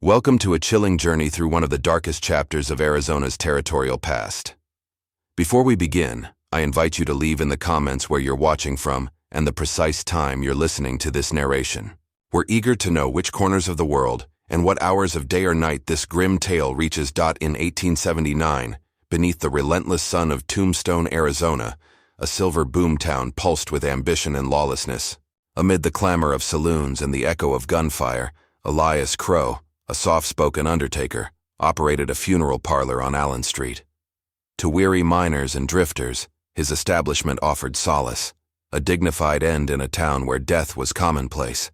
Welcome to a chilling journey through one of the darkest chapters of Arizona's territorial past. Before we begin, I invite you to leave in the comments where you're watching from and the precise time you're listening to this narration. We're eager to know which corners of the world and what hours of day or night this grim tale reaches. In 1879, beneath the relentless sun of Tombstone, Arizona, a silver boomtown pulsed with ambition and lawlessness. Amid the clamor of saloons and the echo of gunfire, Elias Crowe, a soft-spoken Undertaker, operated a funeral parlor on Allen Street. To weary miners and drifters, his establishment offered solace, a dignified end in a town where death was commonplace.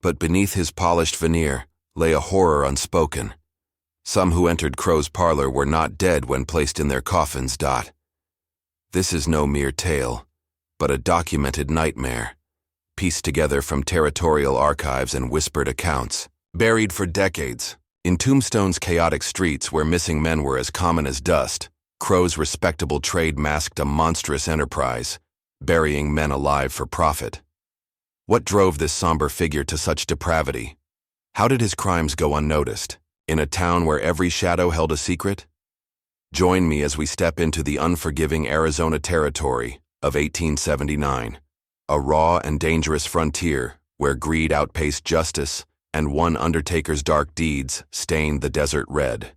But beneath his polished veneer lay a horror unspoken. Some who entered Crowe's parlor were not dead when placed in their coffins. This is no mere tale, but a documented nightmare, pieced together from territorial archives and whispered accounts. Buried for decades, in Tombstone's chaotic streets where missing men were as common as dust, Crowe's respectable trade masked a monstrous enterprise, burying men alive for profit. What drove this somber figure to such depravity? How did his crimes go unnoticed, in a town where every shadow held a secret? Join me as we step into the unforgiving Arizona territory of 1879, a raw and dangerous frontier where greed outpaced justice and one Undertaker's dark deeds stained the desert red.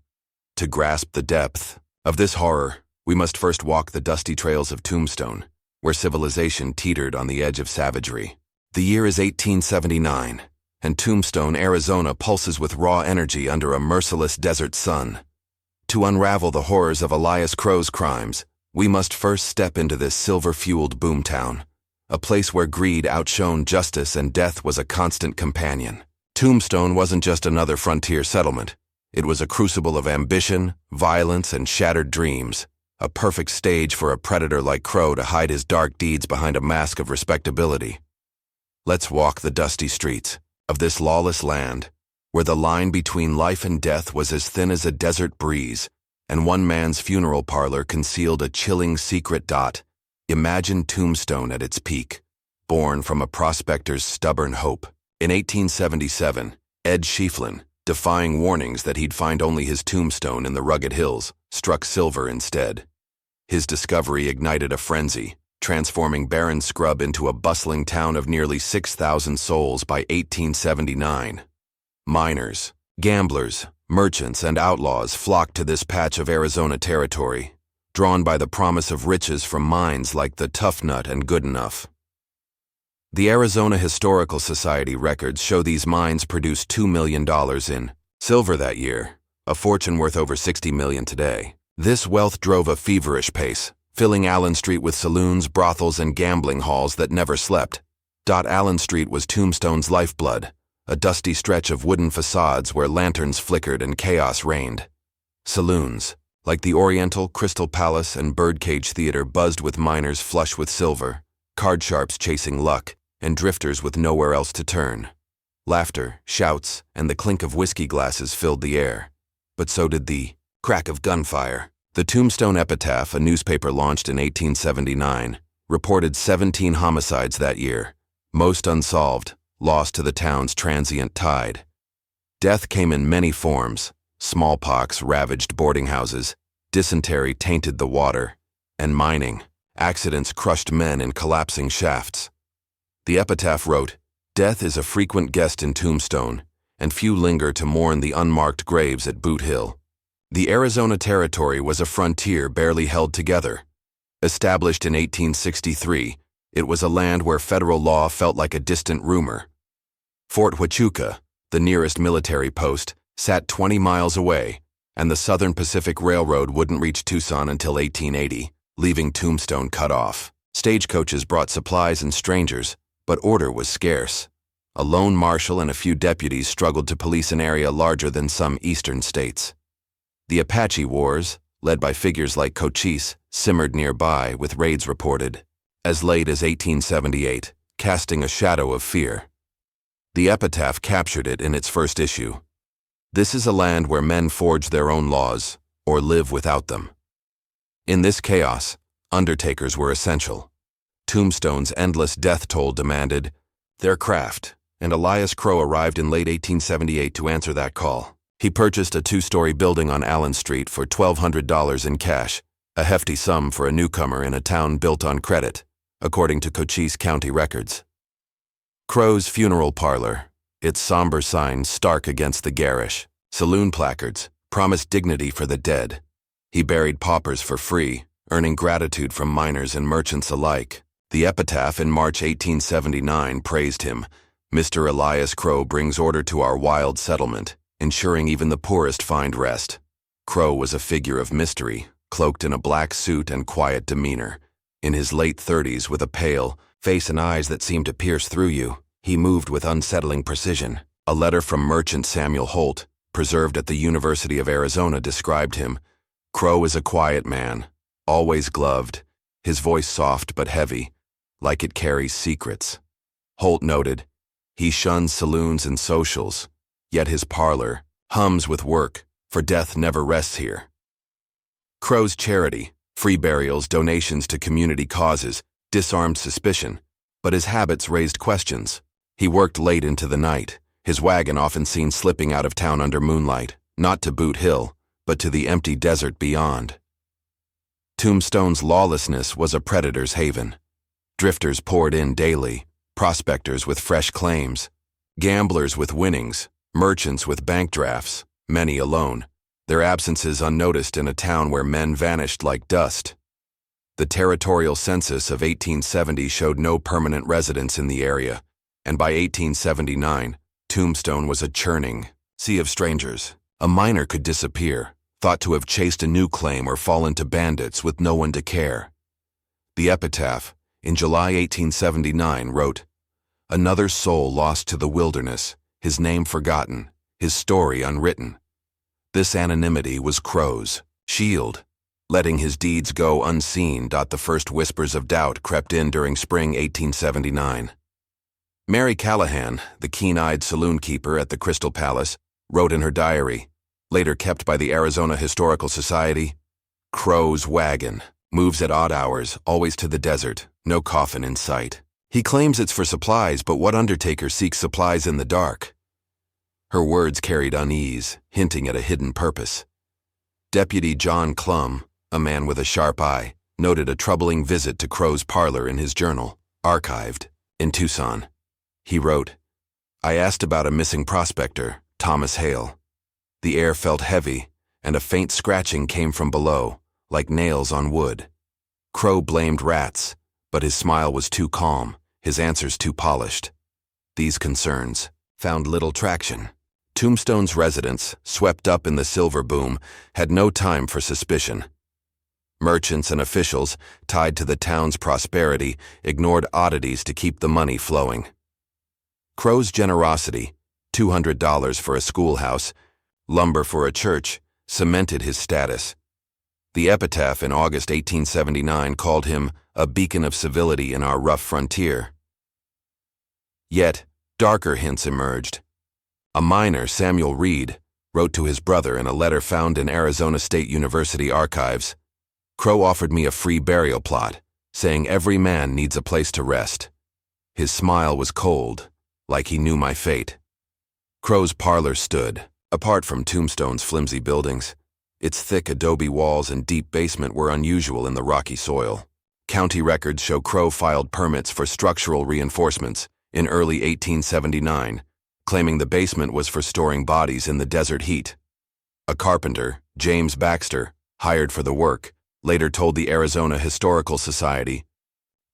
To grasp the depth of this horror, we must first walk the dusty trails of Tombstone, where civilization teetered on the edge of savagery. The year is 1879, and Tombstone, Arizona pulses with raw energy under a merciless desert sun. To unravel the horrors of Elias Crowe's crimes, we must first step into this silver-fueled boomtown, a place where greed outshone justice and death was a constant companion. Tombstone wasn't just another frontier settlement. It was a crucible of ambition, violence, and shattered dreams, a perfect stage for a predator like Crowe to hide his dark deeds behind a mask of respectability. Let's walk the dusty streets of this lawless land, where the line between life and death was as thin as a desert breeze, and one man's funeral parlor concealed a chilling secret. Imagine Tombstone at its peak, born from a prospector's stubborn hope. In 1877, Ed Schieffelin, defying warnings that he'd find only his tombstone in the rugged hills, struck silver instead. His discovery ignited a frenzy, transforming barren scrub into a bustling town of nearly 6,000 souls by 1879. Miners, gamblers, merchants, and outlaws flocked to this patch of Arizona territory, drawn by the promise of riches from mines like the Tough Nut and Goodenough. The Arizona Historical Society records show these mines produced $2 million in silver that year, a fortune worth over $60 million today. This wealth drove a feverish pace, filling Allen Street with saloons, brothels, and gambling halls that never slept. Allen Street was Tombstone's lifeblood, a dusty stretch of wooden facades where lanterns flickered and chaos reigned. Saloons, like the Oriental, Crystal Palace, and Birdcage Theater, buzzed with miners flush with silver, card sharps chasing luck, and drifters with nowhere else to turn. Laughter, shouts, and the clink of whiskey glasses filled the air. But so did the crack of gunfire. The Tombstone Epitaph, a newspaper launched in 1879, reported 17 homicides that year, most unsolved, lost to the town's transient tide. Death came in many forms. Smallpox ravaged boarding houses, dysentery tainted the water, and mining accidents crushed men in collapsing shafts. The epitaph wrote, "Death is a frequent guest in Tombstone, and few linger to mourn the unmarked graves at Boot Hill." The Arizona Territory was a frontier barely held together. Established in 1863, it was a land where federal law felt like a distant rumor. Fort Huachuca, the nearest military post, sat 20 miles away, and the Southern Pacific Railroad wouldn't reach Tucson until 1880, leaving Tombstone cut off. Stagecoaches brought supplies and strangers, but order was scarce. A lone marshal and a few deputies struggled to police an area larger than some eastern states. The Apache Wars, led by figures like Cochise, simmered nearby, with raids reported as late as 1878, casting a shadow of fear. The epitaph captured it in its first issue. This is a land where men forge their own laws, or live without them. In this chaos, undertakers were essential. Tombstone's endless death toll demanded their craft, and Elias Crowe arrived in late 1878 to answer that call. He purchased a two-story building on Allen Street for $1,200 in cash, a hefty sum for a newcomer in a town built on credit, according to Cochise County records. Crowe's funeral parlor, its somber signs stark against the garish, saloon placards, promised dignity for the dead. He buried paupers for free, earning gratitude from miners and merchants alike. The epitaph in March 1879 praised him. Mr. Elias Crowe brings order to our wild settlement, ensuring even the poorest find rest. Crowe was a figure of mystery, cloaked in a black suit and quiet demeanor. In his late 30s, with a pale face and eyes that seemed to pierce through you, he moved with unsettling precision. A letter from merchant Samuel Holt, preserved at the University of Arizona, described him. Crowe is a quiet man, always gloved, his voice soft but heavy, like it carries secrets. Holt noted, he shuns saloons and socials, yet his parlor hums with work, for death never rests here. Crowe's charity, free burials, donations to community causes, disarmed suspicion, but his habits raised questions. He worked late into the night, his wagon often seen slipping out of town under moonlight, not to Boot Hill, but to the empty desert beyond. Tombstone's lawlessness was a predator's haven. Drifters poured in daily, prospectors with fresh claims, gamblers with winnings, merchants with bank drafts, many alone, their absences unnoticed in a town where men vanished like dust. The territorial census of 1870 showed no permanent residents in the area, and by 1879, Tombstone was a churning sea of strangers. A miner could disappear, thought to have chased a new claim or fallen to bandits with no one to care. The epitaph, in July 1879, wrote, "Another soul lost to the wilderness, his name forgotten, his story unwritten." This anonymity was Crowe's shield. Letting his deeds go unseen. The first whispers of doubt crept in during spring 1879. Mary Callahan, the keen-eyed saloon keeper at the Crystal Palace, wrote in her diary, later kept by the Arizona Historical Society, "Crowe's wagon moves at odd hours, always to the desert, no coffin in sight. He claims it's for supplies, but what undertaker seeks supplies in the dark?" Her words carried unease, hinting at a hidden purpose. Deputy John Clum, a man with a sharp eye, noted a troubling visit to Crowe's parlor in his journal, archived, in Tucson. He wrote, "I asked about a missing prospector, Thomas Hale. The air felt heavy, and a faint scratching came from below, like nails on wood. Crowe blamed rats, but his smile was too calm, his answers too polished. These concerns found little traction. Tombstone's residents, swept up in the silver boom, had no time for suspicion. Merchants and officials, tied to the town's prosperity, ignored oddities to keep the money flowing. Crowe's generosity, $200 for a schoolhouse, lumber for a church, cemented his status. The epitaph in August 1879 called him a beacon of civility in our rough frontier. Yet, darker hints emerged. A miner, Samuel Reed, wrote to his brother in a letter found in Arizona State University archives, "Crowe offered me a free burial plot, saying every man needs a place to rest. His smile was cold, like he knew my fate." Crowe's parlor stood, apart from Tombstone's flimsy buildings. Its thick adobe walls and deep basement were unusual in the rocky soil. County records show Crowe filed permits for structural reinforcements in early 1879, claiming the basement was for storing bodies in the desert heat. A carpenter, James Baxter, hired for the work, later told the Arizona Historical Society,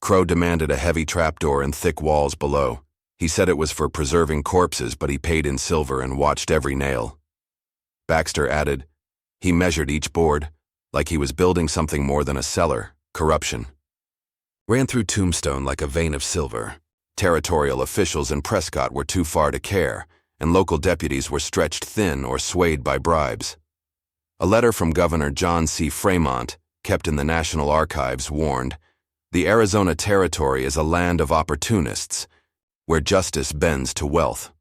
"Crowe demanded a heavy trapdoor and thick walls below. He said it was for preserving corpses, but he paid in silver and watched every nail." Baxter added, "He measured each board, like he was building something more than a cellar." Corruption ran through Tombstone like a vein of silver. Territorial officials in Prescott were too far to care, and local deputies were stretched thin or swayed by bribes. A letter from Governor John C. Fremont, kept in the National Archives, warned, "The Arizona Territory is a land of opportunists, where justice bends to wealth."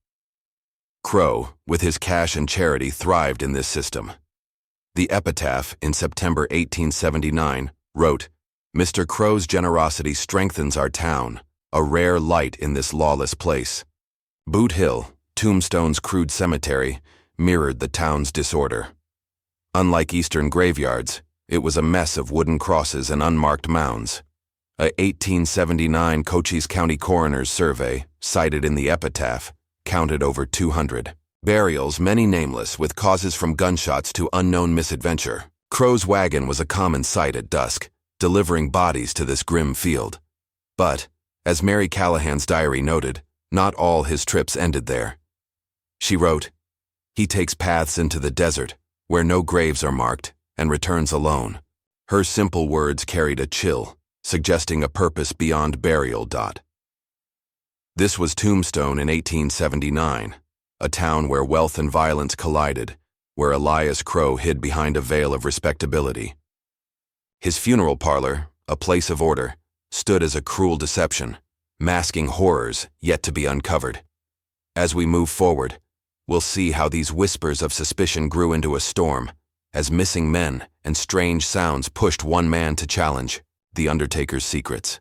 Crowe, with his cash and charity, thrived in this system. The epitaph, in September 1879, wrote, "Mr. Crowe's generosity strengthens our town, a rare light in this lawless place." Boot Hill, Tombstone's crude cemetery, mirrored the town's disorder. Unlike Eastern graveyards, it was a mess of wooden crosses and unmarked mounds. A 1879 Cochise County coroner's survey, cited in the epitaph, counted over 200 burials, many nameless, with causes from gunshots to unknown misadventure. Crowe's wagon was a common sight at dusk, delivering bodies to this grim field. But, as Mary Callahan's diary noted, not all his trips ended there. She wrote, "He takes paths into the desert, where no graves are marked, and returns alone." Her simple words carried a chill, suggesting a purpose beyond burial. This was Tombstone in 1879, a town where wealth and violence collided, where Elias Crowe hid behind a veil of respectability. His funeral parlor, a place of order, stood as a cruel deception, masking horrors yet to be uncovered. As we move forward, we'll see how these whispers of suspicion grew into a storm, as missing men and strange sounds pushed one man to challenge the Undertaker's secrets.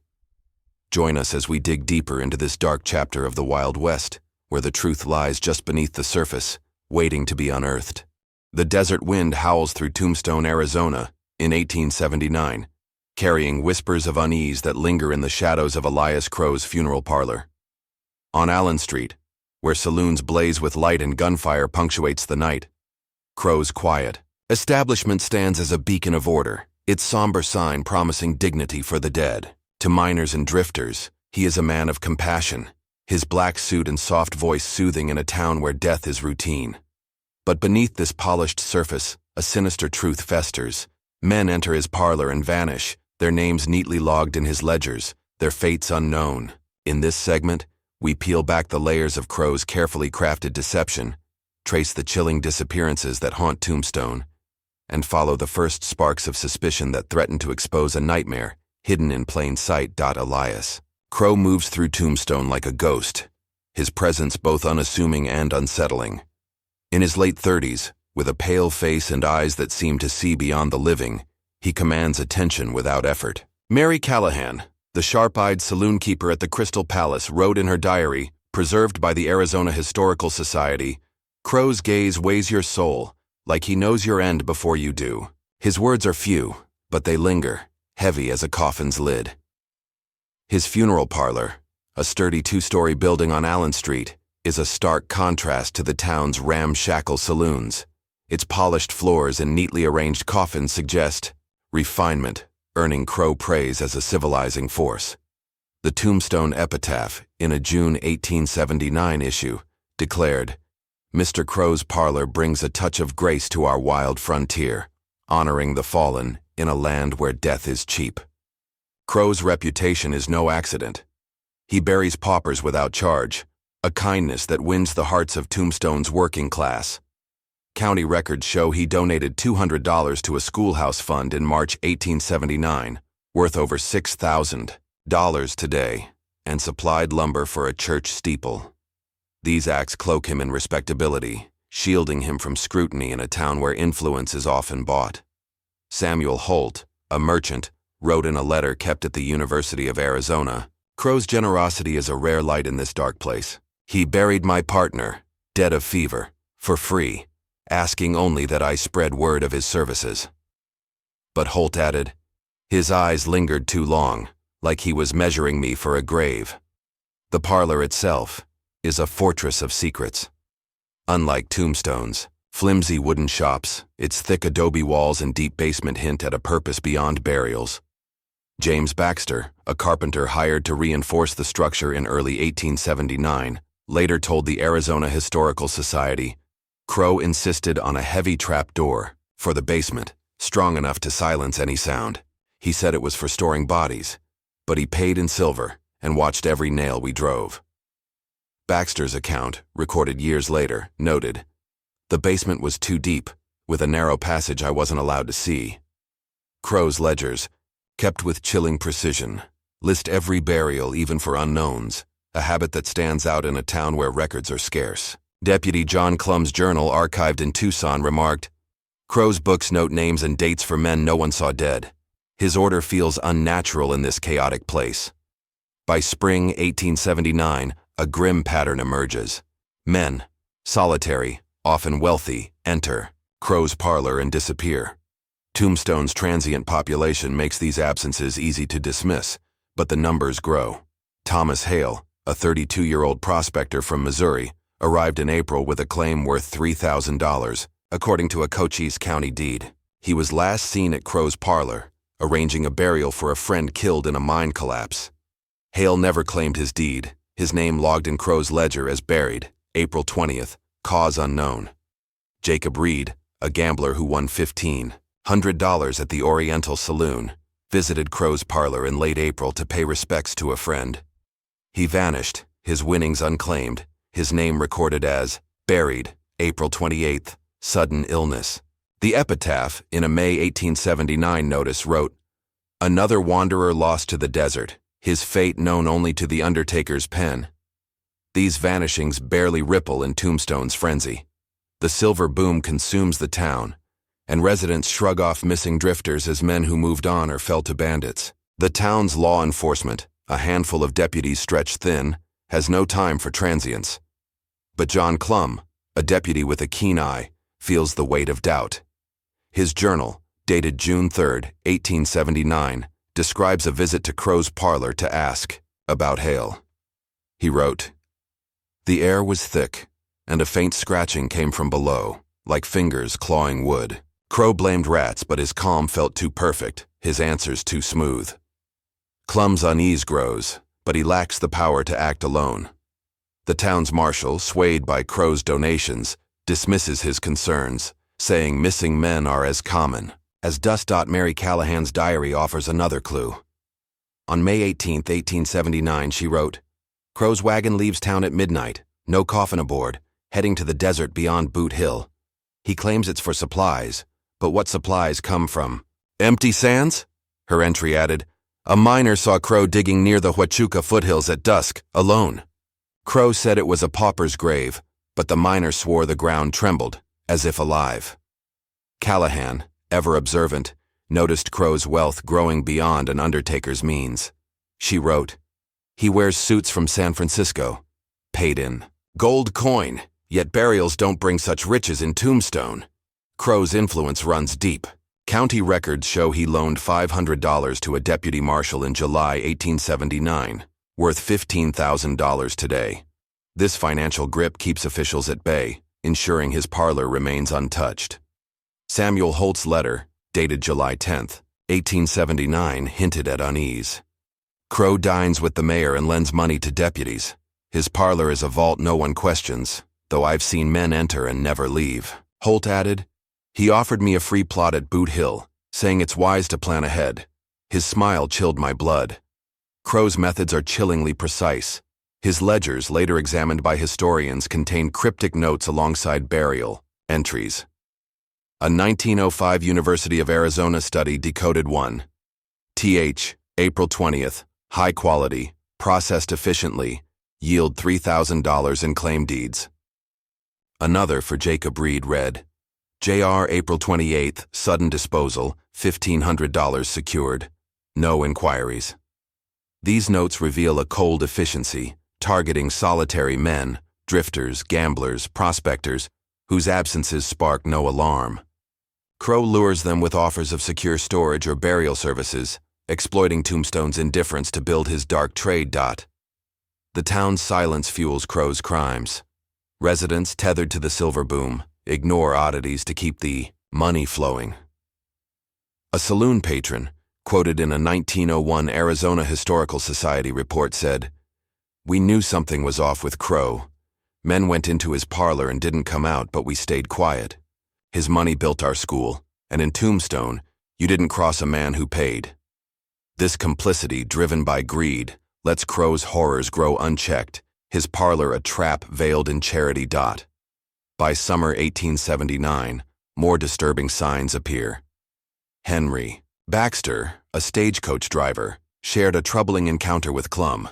Join us as we dig deeper into this dark chapter of the Wild West, where the truth lies just beneath the surface, waiting to be unearthed. The desert wind howls through Tombstone, Arizona, in 1879, carrying whispers of unease that linger in the shadows of Elias Crowe's funeral parlor. On Allen Street, where saloons blaze with light and gunfire punctuates the night, Crowe's quiet establishment stands as a beacon of order, its somber sign promising dignity for the dead. To miners and drifters, he is a man of compassion, his black suit and soft voice soothing in a town where death is routine. But beneath this polished surface, a sinister truth festers. Men enter his parlor and vanish, their names neatly logged in his ledgers, their fates unknown. In this segment, we peel back the layers of Crowe's carefully crafted deception, trace the chilling disappearances that haunt Tombstone, and follow the first sparks of suspicion that threaten to expose a nightmare hidden in plain sight. Elias Crowe moves through Tombstone like a ghost, his presence both unassuming and unsettling. In his late 30s, with a pale face and eyes that seem to see beyond the living, he commands attention without effort. Mary Callahan, the sharp-eyed saloon keeper at the Crystal Palace, wrote in her diary, preserved by the Arizona Historical Society, "Crowe's gaze weighs your soul, like he knows your end before you do." His words are few, but they linger, heavy as a coffin's lid. His funeral parlor, a sturdy two-story building on Allen Street, is a stark contrast to the town's ramshackle saloons. Its polished floors and neatly arranged coffins suggest refinement, earning Crowe praise as a civilizing force. The Tombstone epitaph, in a June 1879 issue, declared, "Mr. Crowe's parlor brings a touch of grace to our wild frontier, honoring the fallen in a land where death is cheap." Crowe's reputation is no accident. He buries paupers without charge, a kindness that wins the hearts of Tombstone's working class. County records show he donated $200 to a schoolhouse fund in March 1879, worth over $6,000 today, and supplied lumber for a church steeple. These acts cloak him in respectability, shielding him from scrutiny in a town where influence is often bought. Samuel Holt, a merchant, wrote in a letter kept at the University of Arizona, "Crowe's generosity is a rare light in this dark place. He buried my partner, dead of fever, for free, asking only that I spread word of his services." But Holt added, "His eyes lingered too long, like he was measuring me for a grave." The parlor itself is a fortress of secrets. Unlike Tombstone's flimsy wooden shops, its thick adobe walls and deep basement hint at a purpose beyond burials. James Baxter, a carpenter hired to reinforce the structure in early 1879, later told the Arizona Historical Society, "Crowe insisted on a heavy trap door for the basement, strong enough to silence any sound. He said it was for storing bodies, but he paid in silver and watched every nail we drove." Baxter's account, recorded years later, noted, "The basement was too deep, with a narrow passage I wasn't allowed to see." Crowe's ledgers, kept with chilling precision, list every burial even for unknowns, a habit that stands out in a town where records are scarce. Deputy John Clum's journal, archived in Tucson, remarked, "Crowe's books note names and dates for men no one saw dead. His order feels unnatural in this chaotic place." By spring 1879, a grim pattern emerges. Men, solitary, often wealthy, enter Crowe's parlor and disappear. Tombstone's transient population makes these absences easy to dismiss, but the numbers grow. Thomas Hale, a 32-year-old prospector from Missouri, arrived in April with a claim worth $3,000, according to a Cochise County deed. He was last seen at Crowe's parlor, arranging a burial for a friend killed in a mine collapse. Hale never claimed his deed, his name logged in Crowe's ledger as buried, April 20th, cause unknown. Jacob Reed, a gambler who won $1,500 at the Oriental Saloon, visited Crowe's parlor in late April to pay respects to a friend. He vanished, his winnings unclaimed, his name recorded as buried, April 28th, sudden illness. The epitaph, in a May 1879 notice, wrote, "Another wanderer lost to the desert, his fate known only to the Undertaker's pen." These vanishings barely ripple in Tombstone's frenzy. The silver boom consumes the town, and residents shrug off missing drifters as men who moved on or fell to bandits. The town's law enforcement, a handful of deputies stretched thin, has no time for transients. But John Clum, a deputy with a keen eye, feels the weight of doubt. His journal, dated June 3, 1879, describes a visit to Crowe's parlor to ask about Hale. He wrote, "The air was thick, and a faint scratching came from below, like fingers clawing wood. Crowe blamed rats, but his calm felt too perfect, his answers too smooth. Clum's unease grows, but he lacks the power to act alone. The town's marshal, swayed by Crowe's donations, dismisses his concerns, saying missing men are as common as dust. Mary Callahan's diary offers another clue. On May 18, 1879, she wrote, "Crowe's wagon leaves town at midnight, no coffin aboard, heading to the desert beyond Boot Hill. He claims it's for supplies, but what supplies come from empty sands?" Her entry added, "A miner saw Crowe digging near the Huachuca foothills at dusk, alone. Crowe said it was a pauper's grave, but the miner swore the ground trembled, as if alive." Callahan, ever observant, noticed Crowe's wealth growing beyond an undertaker's means. She wrote, "He wears suits from San Francisco, paid in gold coin, yet burials don't bring such riches in Tombstone." Crowe's influence runs deep. County records show he loaned $500 to a deputy marshal in July 1879, worth $15,000 today. This financial grip keeps officials at bay, ensuring his parlor remains untouched. Samuel Holt's letter, dated July 10, 1879, hinted at unease. Crowe dines with the mayor and lends money to deputies. His parlor is a vault no one questions, though I've seen men enter and never leave. Holt added, "He offered me a free plot at Boot Hill, saying it's wise to plan ahead. His smile chilled my blood." Crowe's methods are chillingly precise. His ledgers, later examined by historians, contain cryptic notes alongside burial entries. A 1905 University of Arizona study decoded one. Th. April 20th, high quality, processed efficiently, yield $3,000 in claim deeds. Another for Jacob Reed read, Jr. April 28th, sudden disposal, $1,500 secured. No inquiries. These notes reveal a cold efficiency, targeting solitary men, drifters, gamblers, prospectors, whose absences spark no alarm. Crowe lures them with offers of secure storage or burial services, exploiting Tombstone's indifference to build his dark trade. The town's silence fuels Crowe's crimes. Residents, tethered to the silver boom, ignore oddities to keep the money flowing. A saloon patron, quoted in a 1901 Arizona Historical Society report, said, "We knew something was off with Crowe. Men went into his parlor and didn't come out, but we stayed quiet. His money built our school, and in Tombstone, you didn't cross a man who paid." This complicity, driven by greed, lets Crowe's horrors grow unchecked, his parlor a trap veiled in charity. By summer 1879, more disturbing signs appear. Henry Baxter, a stagecoach driver, shared a troubling encounter with Clum,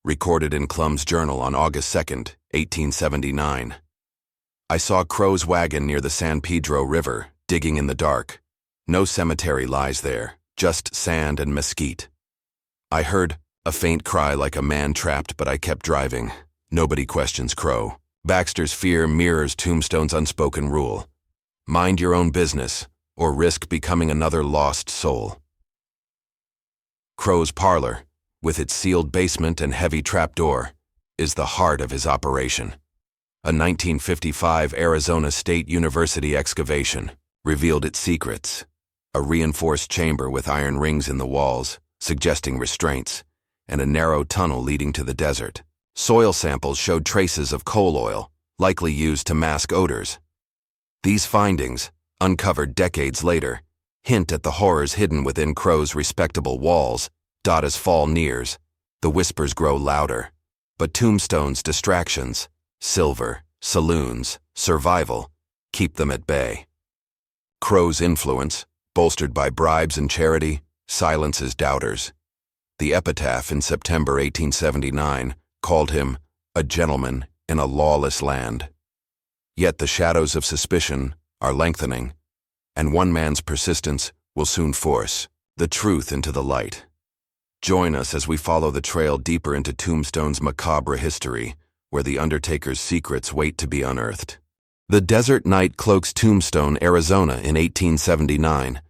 recorded in Clum's journal on August 2, 1879. "I saw Crowe's wagon near the San Pedro River, digging in the dark. No cemetery lies there, just sand and mesquite. I heard a faint cry like a man trapped, but I kept driving. Nobody questions Crowe. Baxter's fear mirrors Tombstone's unspoken rule. Mind your own business, or risk becoming another lost soul. Crowe's parlor, with its sealed basement and heavy trapdoor, is the heart of his operation. A 1955 Arizona State University excavation revealed its secrets. A reinforced chamber with iron rings in the walls, suggesting restraints, and a narrow tunnel leading to the desert. Soil samples showed traces of coal oil, likely used to mask odors. These findings, uncovered decades later, hint at the horrors hidden within Crowe's respectable walls. As fall nears, the whispers grow louder, but Tombstone's distractions, silver, saloons, survival, keep them at bay. Crowe's influence, bolstered by bribes and charity, silences doubters. The epitaph in September 1879 called him a gentleman in a lawless land. Yet the shadows of suspicion are lengthening, and one man's persistence will soon force the truth into the light. Join us as we follow the trail deeper into Tombstone's macabre history, where the Undertaker's secrets wait to be unearthed. The desert night cloaks Tombstone, Arizona in 1879,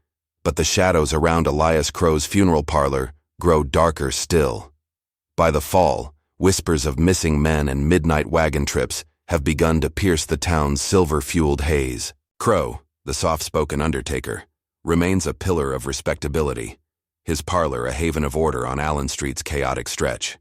but the shadows around Elias Crowe's funeral parlor grow darker still. By the fall, whispers of missing men and midnight wagon trips have begun to pierce the town's silver-fueled haze. Crowe, the soft-spoken Undertaker, remains a pillar of respectability, his parlor a haven of order on Allen Street's chaotic stretch.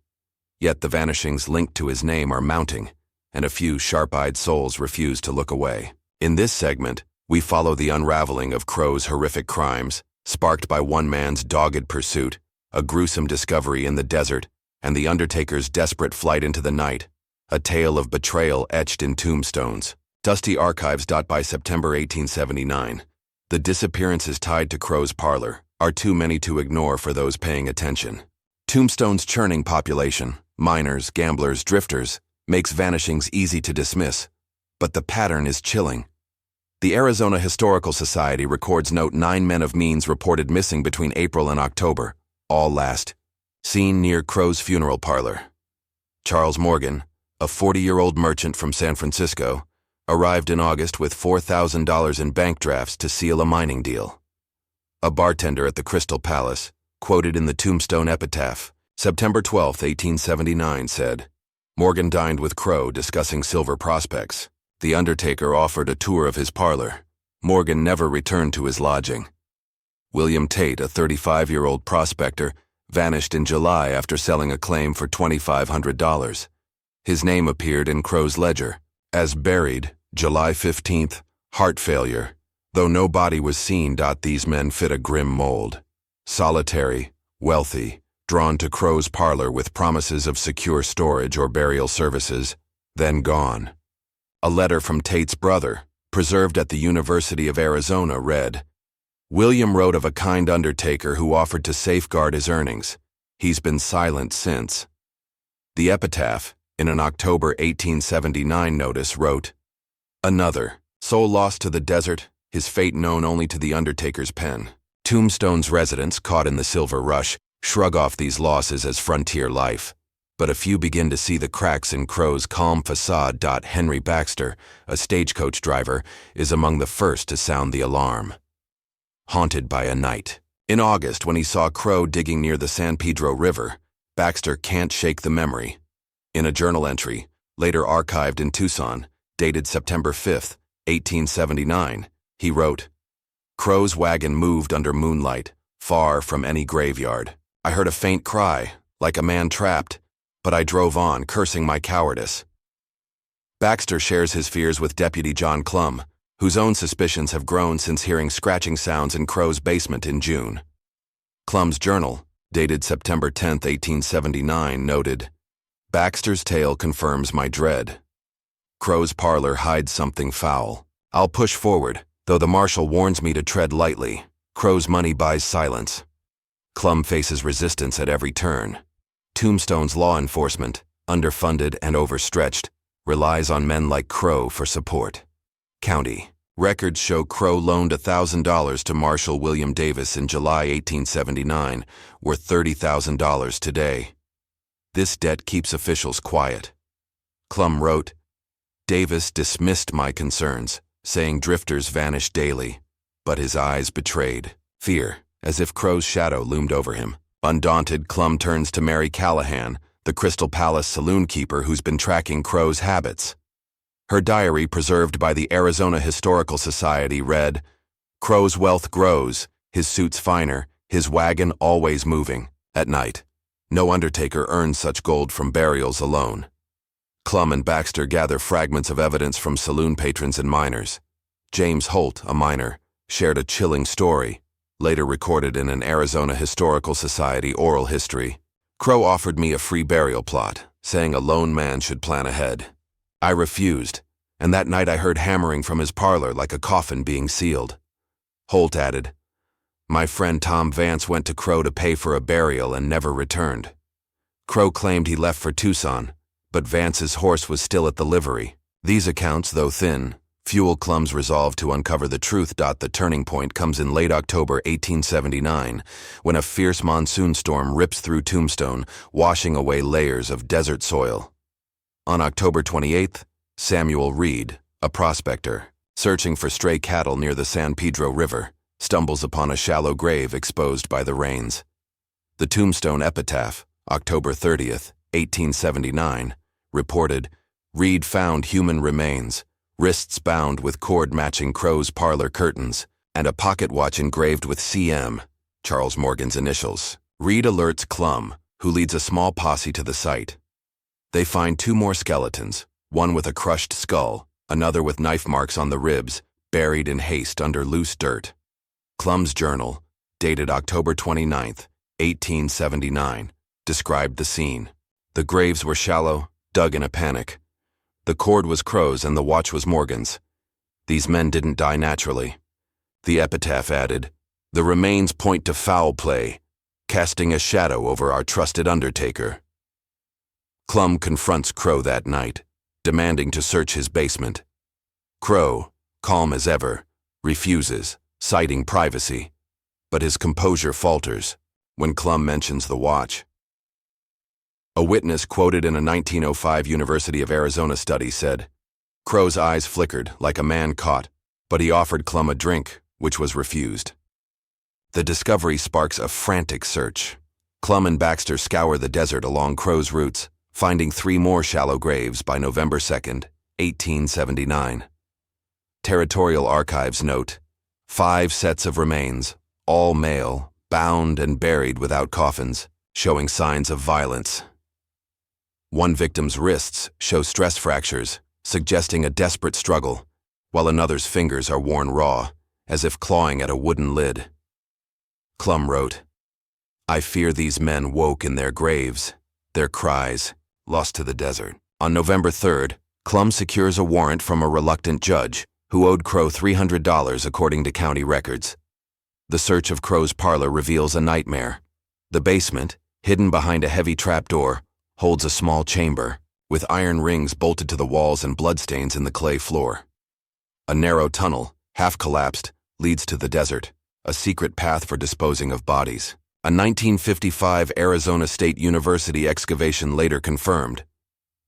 Yet the vanishings linked to his name are mounting, and a few sharp-eyed souls refuse to look away. In this segment, we follow the unraveling of Crowe's horrific crimes, sparked by one man's dogged pursuit, a gruesome discovery in the desert, and the Undertaker's desperate flight into the night, a tale of betrayal etched in tombstones. Dusty archives. By September 1879, the disappearances tied to Crowe's parlor are too many to ignore for those paying attention. Tombstone's churning population, miners, gamblers, drifters, makes vanishings easy to dismiss, but the pattern is chilling. The Arizona Historical Society records note 9 men of means reported missing between April and October, all last seen near Crowe's funeral parlor. Charles Morgan, a 40-year-old merchant from San Francisco, arrived in August with $4,000 in bank drafts to seal a mining deal. A bartender at the Crystal Palace, quoted in the Tombstone epitaph, September 12, 1879, said, "Morgan dined with Crowe discussing silver prospects. The Undertaker offered a tour of his parlor. Morgan never returned to his lodging." William Tate, a 35-year-old prospector, vanished in July after selling a claim for $2,500. His name appeared in Crowe's ledger as buried, July 15th, heart failure. Though no body was seen. These men fit a grim mold. Solitary, wealthy, drawn to Crowe's parlor with promises of secure storage or burial services, then gone. A letter from Tate's brother, preserved at the University of Arizona, read, "William wrote of a kind Undertaker who offered to safeguard his earnings. He's been silent since." The epitaph, in an October 1879 notice, wrote, "Another, soul lost to the desert, his fate known only to the Undertaker's pen." Tombstone's residents, caught in the silver rush, shrug off these losses as frontier life, but a few begin to see the cracks in Crowe's calm facade. Henry Baxter, a stagecoach driver, is among the first to sound the alarm. Haunted by a night. In August, when he saw Crowe digging near the San Pedro River, Baxter can't shake the memory. In a journal entry, later archived in Tucson, dated September 5, 1879, he wrote, "Crowe's wagon moved under moonlight, far from any graveyard. I heard a faint cry, like a man trapped, but I drove on, cursing my cowardice." Baxter shares his fears with Deputy John Clum, whose own suspicions have grown since hearing scratching sounds in Crowe's basement in June. Clum's journal, dated September 10, 1879, noted, "Baxter's tale confirms my dread. Crowe's parlor hides something foul. I'll push forward, though the marshal warns me to tread lightly. Crowe's money buys silence." Clum faces resistance at every turn. Tombstone's law enforcement, underfunded and overstretched, relies on men like Crowe for support. County records show Crowe loaned $1,000 to Marshal William Davis in July 1879, worth $30,000 today. This debt keeps officials quiet. Clum wrote, Davis dismissed my concerns, saying drifters vanish daily, but his eyes betrayed fear, as if Crowe's shadow loomed over him. Undaunted, Clum turns to Mary Callahan, the Crystal Palace saloon keeper who's been tracking Crowe's habits. Her diary, preserved by the Arizona Historical Society, read, Crowe's wealth grows, his suits finer, his wagon always moving. At night, no undertaker earns such gold from burials alone. Clum and Baxter gather fragments of evidence from saloon patrons and miners. James Holt, a miner, shared a chilling story, later recorded in an Arizona Historical Society oral history. Crowe offered me a free burial plot, saying a lone man should plan ahead. I refused, and that night I heard hammering from his parlor like a coffin being sealed. Holt added, My friend Tom Vance went to Crowe to pay for a burial and never returned. Crowe claimed he left for Tucson, but Vance's horse was still at the livery. These accounts, though thin, fuel Clum's resolve to uncover the truth. The turning point comes in late October 1879, when a fierce monsoon storm rips through Tombstone, washing away layers of desert soil. On October 28th, Samuel Reed, a prospector, searching for stray cattle near the San Pedro River, stumbles upon a shallow grave exposed by the rains. The Tombstone epitaph, October 30th, 1879, reported, Reed found human remains, wrists bound with cord matching Crowe's parlor curtains, and a pocket watch engraved with CM, Charles Morgan's initials. Reed alerts Clum, who leads a small posse to the site. They find two more skeletons, one with a crushed skull, another with knife marks on the ribs, buried in haste under loose dirt. Clum's journal, dated October 29th, 1879, described the scene. The graves were shallow, dug in a panic. The cord was Crowe's and the watch was Morgan's. These men didn't die naturally. The epitaph added, The remains point to foul play, casting a shadow over our trusted Undertaker. Clum confronts Crowe that night, demanding to search his basement. Crowe, calm as ever, refuses, citing privacy, but his composure falters when Clum mentions the watch. A witness quoted in a 1905 University of Arizona study said, Crowe's eyes flickered like a man caught, but he offered Clum a drink, which was refused. The discovery sparks a frantic search. Clum and Baxter scour the desert along Crowe's routes, finding 3 more shallow graves by November 2nd, 1879. Territorial archives note, 5 sets of remains, all male, bound and buried without coffins, showing signs of violence. One victim's wrists show stress fractures, suggesting a desperate struggle, while another's fingers are worn raw, as if clawing at a wooden lid. Clum wrote, I fear these men woke in their graves, their cries, lost to the desert. On November 3rd, Clum secures a warrant from a reluctant judge, who owed Crowe $300 according to county records. The search of Crowe's parlor reveals a nightmare. The basement, hidden behind a heavy trapdoor, holds a small chamber, with iron rings bolted to the walls and bloodstains in the clay floor. A narrow tunnel, half collapsed, leads to the desert, a secret path for disposing of bodies. A 1955 Arizona State University excavation later confirmed.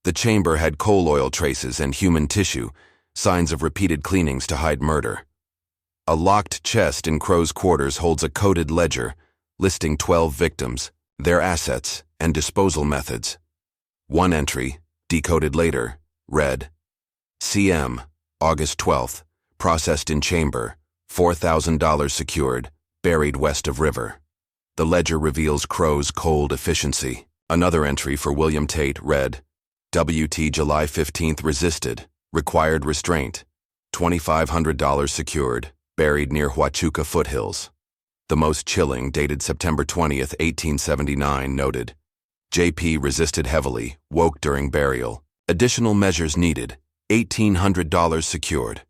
The chamber had coal oil traces and human tissue, signs of repeated cleanings to hide murder. A locked chest in Crowe's quarters holds a coded ledger, listing 12 victims, their assets, and disposal methods. One entry, decoded later, read, CM, August 12th, processed in chamber, $4,000 secured, buried west of river. The ledger reveals Crowe's cold efficiency. Another entry for William Tate read, WT July 15th resisted, required restraint, $2,500 secured, buried near Huachuca foothills. The most chilling, dated September 20th, 1879, noted, JP resisted heavily, woke during burial. Additional measures needed, $1,800 secured.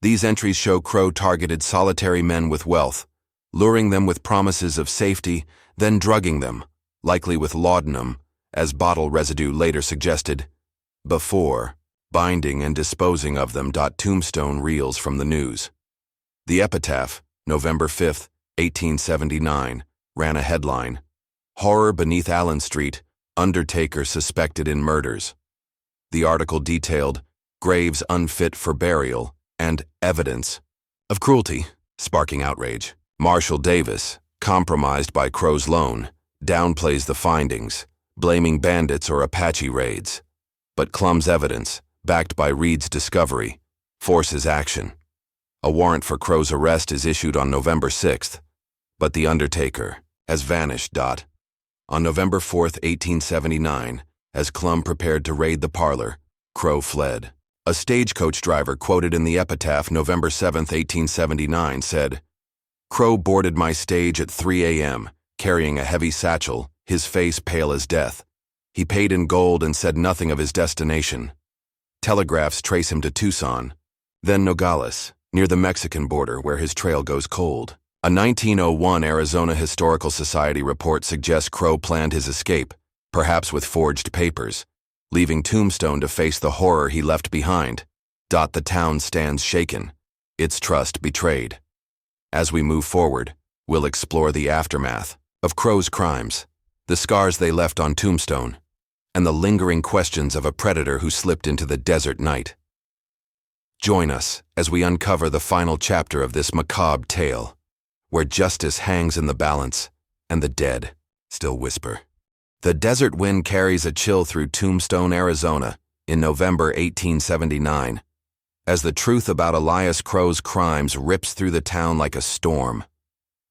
These entries show Crowe targeted solitary men with wealth, luring them with promises of safety, then drugging them, likely with laudanum, as bottle residue later suggested, before binding and disposing of them. Tombstone reels from the news. The epitaph, November 5th, 1879, ran a headline, Horror beneath Allen Street, Undertaker suspected in murders. The article detailed graves unfit for burial and evidence of cruelty, sparking outrage. Marshall Davis, compromised by Crowe's loan, downplays the findings, blaming bandits or Apache raids. But Clum's evidence, backed by Reed's discovery, forces action. A warrant for Crowe's arrest is issued on November 6th, but the Undertaker has vanished. On November 4th, 1879, as Clum prepared to raid the parlor, Crowe fled. A stagecoach driver quoted in the epitaph November 7, 1879, said, "Crowe boarded my stage at 3 a.m., carrying a heavy satchel, his face pale as death. He paid in gold and said nothing of his destination. Telegraphs trace him to Tucson, then Nogales, near the Mexican border where his trail goes cold." A 1901 Arizona Historical Society report suggests Crowe planned his escape, perhaps with forged papers, leaving Tombstone to face the horror he left behind. The town stands shaken, its trust betrayed. As we move forward, we'll explore the aftermath of Crowe's crimes, the scars they left on Tombstone, and the lingering questions of a predator who slipped into the desert night. Join us as we uncover the final chapter of this macabre tale, where justice hangs in the balance and the dead still whisper. The desert wind carries a chill through Tombstone, Arizona, in November 1879, as the truth about Elias Crowe's crimes rips through the town like a storm.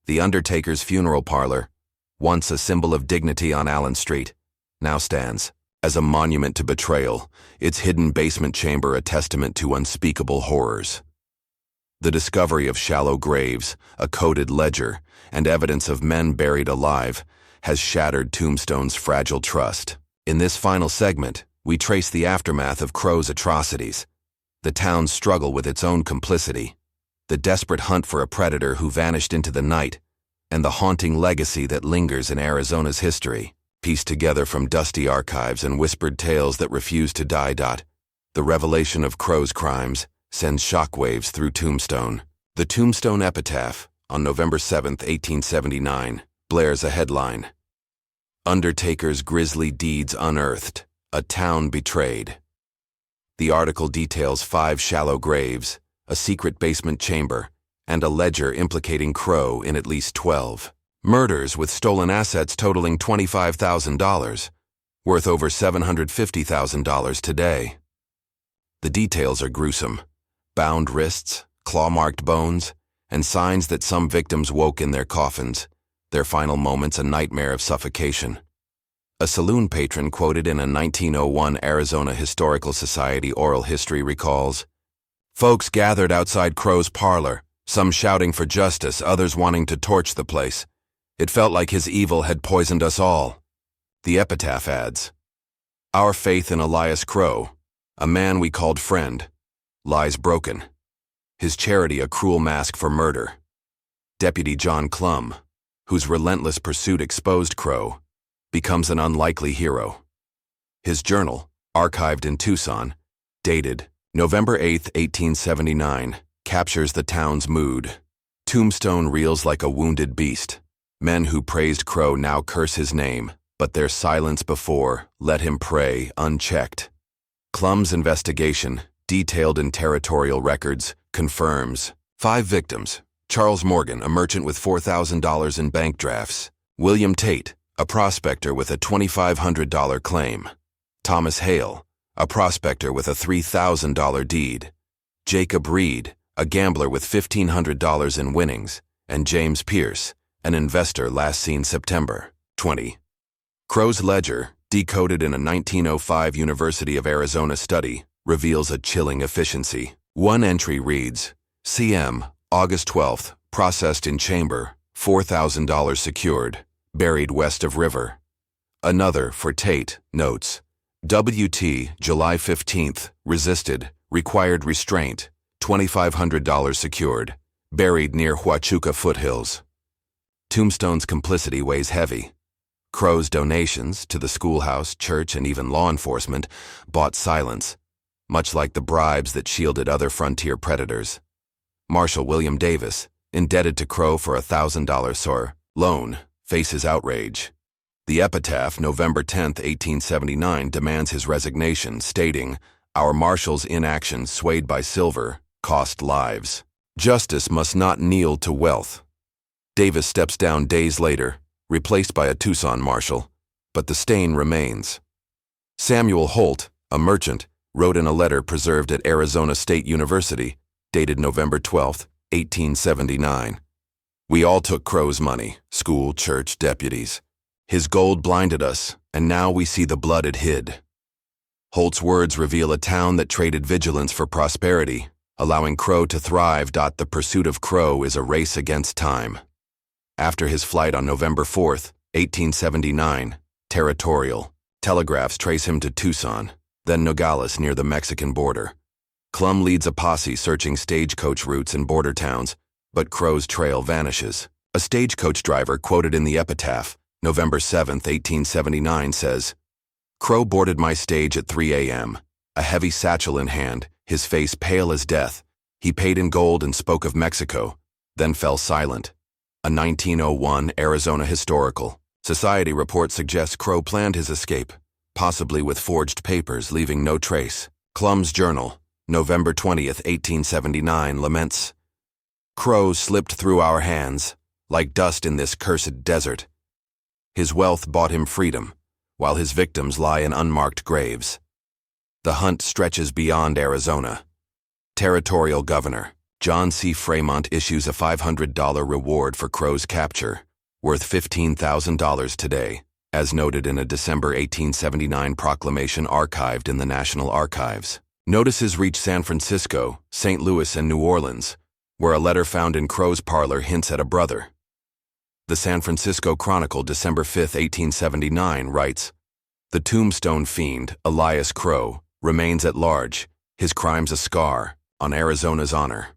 The Undertaker's funeral parlor, once a symbol of dignity on Allen Street, now stands as a monument to betrayal, its hidden basement chamber a testament to unspeakable horrors. The discovery of shallow graves, a coded ledger, and evidence of men buried alive has shattered Tombstone's fragile trust. In this final segment, we trace the aftermath of Crowe's atrocities, the town's struggle with its own complicity, the desperate hunt for a predator who vanished into the night, and the haunting legacy that lingers in Arizona's history, pieced together from dusty archives and whispered tales that refuse to die. The revelation of Crowe's crimes sends shockwaves through Tombstone. The Tombstone epitaph, on November 7, 1879, blares a headline: "Undertaker's Grisly Deeds Unearthed, a Town Betrayed." The article details 5 shallow graves, a secret basement chamber, and a ledger implicating Crowe in at least 12 murders with stolen assets totaling $25,000, worth over $750,000 today. The details are gruesome: bound wrists, claw-marked bones, and signs that some victims woke in their coffins, their final moments a nightmare of suffocation. A saloon patron quoted in a 1901 Arizona Historical Society oral history recalls, "Folks gathered outside Crowe's parlor, some shouting for justice, others wanting to torch the place. It felt like his evil had poisoned us all." The epitaph adds, "Our faith in Elias Crowe, a man we called friend, lies broken. His charity a cruel mask for murder. Deputy John Clum, whose relentless pursuit exposed Crowe, becomes an unlikely hero." His journal, archived in Tucson, dated November 8, 1879, captures the town's mood. Tombstone reels like a wounded beast. Men who praised Crowe now curse his name, but their silence before let him prey unchecked. Clum's investigation, detailed in territorial records, confirms 5 victims: Charles Morgan, a merchant with $4,000 in bank drafts; William Tate, a prospector with a $2,500 claim; Thomas Hale, a prospector with a $3,000 deed; Jacob Reed, a gambler with $1,500 in winnings; and James Pierce, an investor last seen September 20. Crowe's ledger, decoded in a 1905 University of Arizona study, reveals a chilling efficiency. One entry reads, "CM, August 12th, processed in chamber, $4,000 secured, buried west of river." Another, for Tate, notes, "WT, July 15th, resisted, required restraint, $2,500 secured, buried near Huachuca foothills." Tombstone's complicity weighs heavy. Crowe's donations to the schoolhouse, church, and even law enforcement bought silence, much like the bribes that shielded other frontier predators. Marshal William Davis, indebted to Crowe for a $1,000 loan, faces outrage. The epitaph, November 10, 1879, demands his resignation, stating, "Our marshal's inaction, swayed by silver, cost lives. Justice must not kneel to wealth." Davis steps down days later, replaced by a Tucson marshal, but the stain remains. Samuel Holt, a merchant, wrote in a letter preserved at Arizona State University, dated November 12, 1879. "We all took Crowe's money, school, church, deputies. His gold blinded us, and now we see the blood it hid." Holt's words reveal a town that traded vigilance for prosperity, allowing Crowe to thrive. The pursuit of Crowe is a race against time. After his flight on November 4, 1879, territorial telegraphs trace him to Tucson, then Nogales near the Mexican border. Clum leads a posse searching stagecoach routes in border towns, but Crowe's trail vanishes. A stagecoach driver quoted in the epitaph, November 7, 1879, says, "Crowe boarded my stage at 3 a.m., a heavy satchel in hand, his face pale as death. He paid in gold and spoke of Mexico, then fell silent." A 1901 Arizona Historical Society report suggests Crowe planned his escape, possibly with forged papers leaving no trace. Clum's journal, November 20, 1879, laments, "Crowe slipped through our hands, like dust in this cursed desert. His wealth bought him freedom, while his victims lie in unmarked graves. The hunt stretches beyond Arizona." Territorial Governor John C. Fremont issues a $500 reward for Crowe's capture, worth $15,000 today, as noted in a December 1879 proclamation archived in the National Archives. Notices reach San Francisco, St. Louis, and New Orleans, where a letter found in Crowe's parlor hints at a brother. The San Francisco Chronicle, December 5, 1879, writes, "The Tombstone fiend, Elias Crowe, remains at large, his crimes a scar, on Arizona's honor."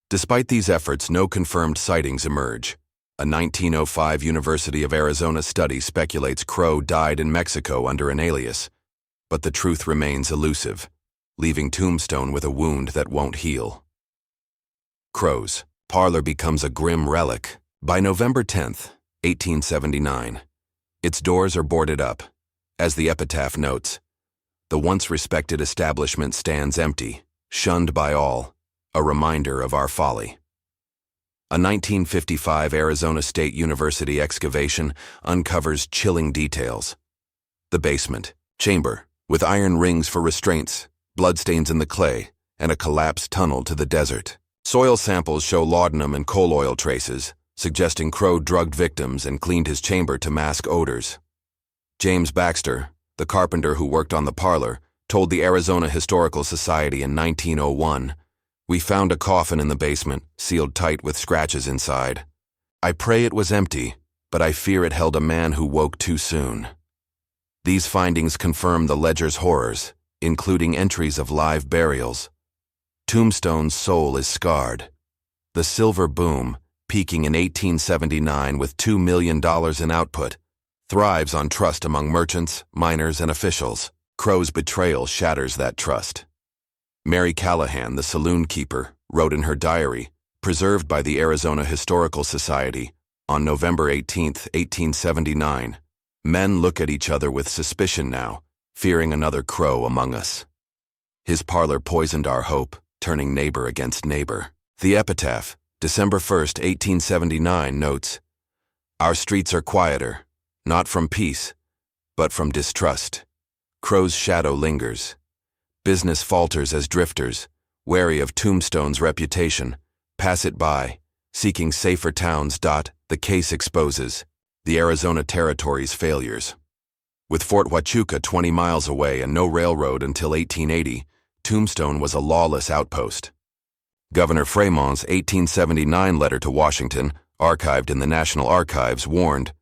Despite these efforts, no confirmed sightings emerge. A 1905 University of Arizona study speculates Crowe died in Mexico under an alias, but the truth remains elusive, leaving Tombstone with a wound that won't heal. Crowe's parlor becomes a grim relic. By November 10, 1879, its doors are boarded up. As the epitaph notes, the once respected establishment stands empty, shunned by all, a reminder of our folly. A 1955 Arizona State University excavation uncovers chilling details. The basement chamber, with iron rings for restraints, bloodstains in the clay, and a collapsed tunnel to the desert. Soil samples show laudanum and coal oil traces, suggesting Crowe drugged victims and cleaned his chamber to mask odors. James Baxter, the carpenter who worked on the parlor, told the Arizona Historical Society in 1901, "We found a coffin in the basement, sealed tight with scratches inside. I pray it was empty, but I fear it held a man who woke too soon." These findings confirm the ledger's horrors, including entries of live burials. Tombstone's soul is scarred. The silver boom, peaking in 1879 with $2 million in output, thrives on trust among merchants, miners, and officials. Crowe's betrayal shatters that trust. Mary Callahan, the saloon keeper, wrote in her diary, preserved by the Arizona Historical Society, on November 18, 1879, "Men look at each other with suspicion now, fearing another Crowe among us. His parlor poisoned our hope, turning neighbor against neighbor." The epitaph, December 1, 1879, notes, "Our streets are quieter, not from peace, but from distrust. Crowe's shadow lingers. Business falters as drifters, wary of Tombstone's reputation, pass it by, seeking safer towns. The case exposes the Arizona Territory's failures." With Fort Huachuca 20 miles away and no railroad until 1880, Tombstone was a lawless outpost. Governor Fremont's 1879 letter to Washington, archived in the National Archives, warned,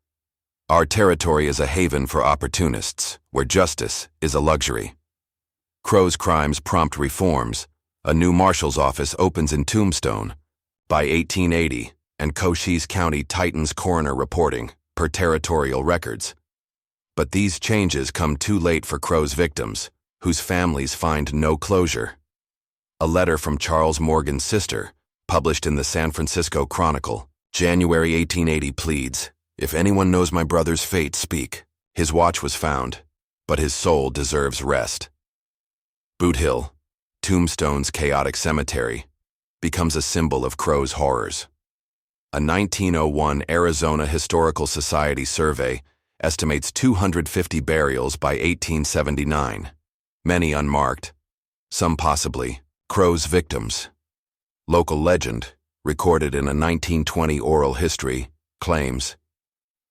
"Our territory is a haven for opportunists, where justice is a luxury." Crowe's crimes prompt reforms. A new marshal's office opens in Tombstone. By 1880, and Cochise County tightens coroner reporting, per territorial records. But these changes come too late for Crowe's victims, whose families find no closure. A letter from Charles Morgan's sister, published in the San Francisco Chronicle, January 1880, pleads, If anyone knows my brother's fate, speak. His watch was found, but his soul deserves rest. Boot Hill, Tombstone's chaotic cemetery, becomes a symbol of Crowe's horrors. A 1901 Arizona Historical Society survey estimates 250 burials by 1879, many unmarked, some possibly Crowe's victims. Local legend, recorded in a 1920 oral history, claims,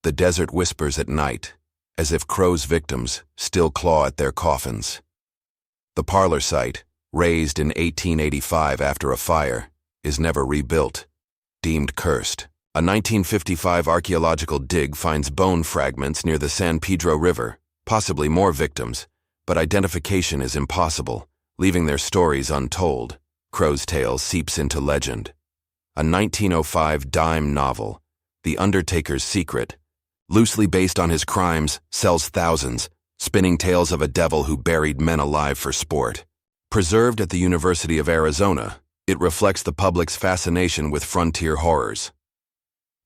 "The desert whispers at night, as if Crowe's victims still claw at their coffins." The parlor site, razed in 1885 after a fire, is never rebuilt, deemed cursed. A 1955 archaeological dig finds bone fragments near the San Pedro River, possibly more victims, but identification is impossible, leaving their stories untold. Crowe's tale seeps into legend. A 1905 dime novel, The Undertaker's Secret, loosely based on his crimes, sells thousands, spinning tales of a devil who buried men alive for sport. Preserved at the University of Arizona, it reflects the public's fascination with frontier horrors.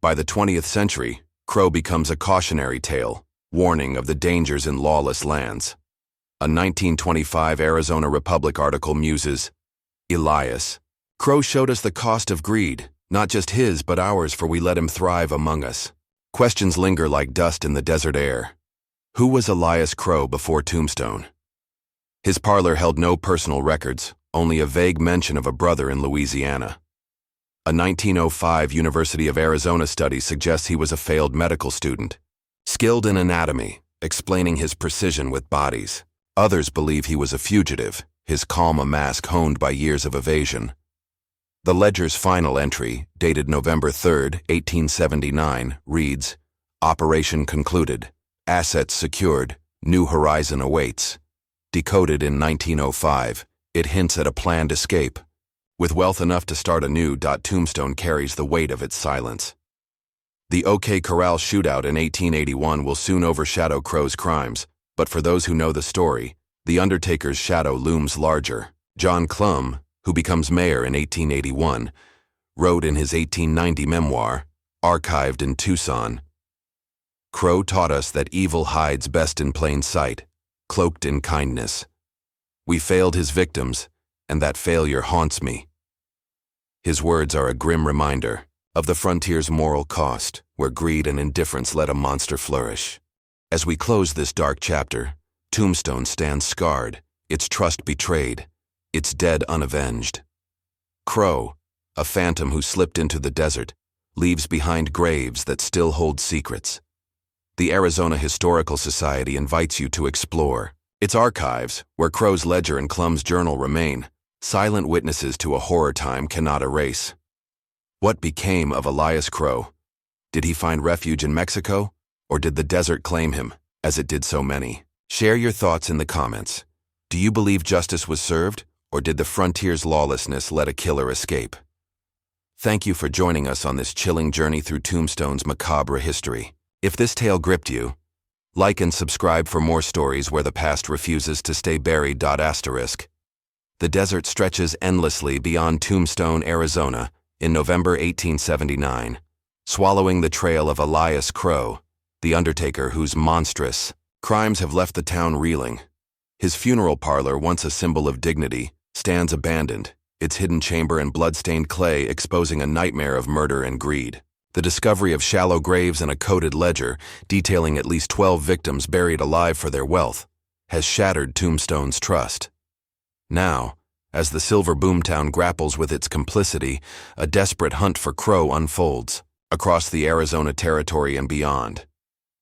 By the 20th century, Crowe becomes a cautionary tale, warning of the dangers in lawless lands. A 1925 Arizona Republic article muses, Elias, "Crowe showed us the cost of greed, not just his but ours, for we let him thrive among us." Questions linger like dust in the desert air. Who was Elias Crowe before Tombstone? His parlor held no personal records, only a vague mention of a brother in Louisiana. A 1905 University of Arizona study suggests he was a failed medical student, skilled in anatomy, explaining his precision with bodies. Others believe he was a fugitive, his calm a mask honed by years of evasion. The ledger's final entry, dated November 3, 1879, reads, "Operation concluded. Assets secured. New horizon awaits." Decoded in 1905, it hints at a planned escape. With wealth enough to start anew, Tombstone carries the weight of its silence. The OK Corral shootout in 1881 will soon overshadow Crowe's crimes, but for those who know the story, the Undertaker's shadow looms larger. John Clum, who becomes mayor in 1881, wrote in his 1890 memoir, archived in Tucson, "Crowe taught us that evil hides best in plain sight, cloaked in kindness. We failed his victims, and that failure haunts me." His words are a grim reminder of the frontier's moral cost, where greed and indifference let a monster flourish. As we close this dark chapter, Tombstone stands scarred, its trust betrayed, its dead unavenged. Crowe, a phantom who slipped into the desert, leaves behind graves that still hold secrets. The Arizona Historical Society invites you to explore its archives, where Crowe's ledger and Clum's journal remain, silent witnesses to a horror time cannot erase. What became of Elias Crowe? Did he find refuge in Mexico, or did the desert claim him, as it did so many? Share your thoughts in the comments. Do you believe justice was served, or did the frontier's lawlessness let a killer escape? Thank you for joining us on this chilling journey through Tombstone's macabre history. If this tale gripped you, like and subscribe for more stories where the past refuses to stay buried. The desert stretches endlessly beyond Tombstone, Arizona, in November 1879, swallowing the trail of Elias Crowe, the Undertaker whose monstrous crimes have left the town reeling. His funeral parlor, once a symbol of dignity, stands abandoned, its hidden chamber and blood-stained clay exposing a nightmare of murder and greed. The discovery of shallow graves and a coded ledger, detailing at least 12 victims buried alive for their wealth, has shattered Tombstone's trust. Now, as the silver boomtown grapples with its complicity, a desperate hunt for Crowe unfolds, across the Arizona territory and beyond.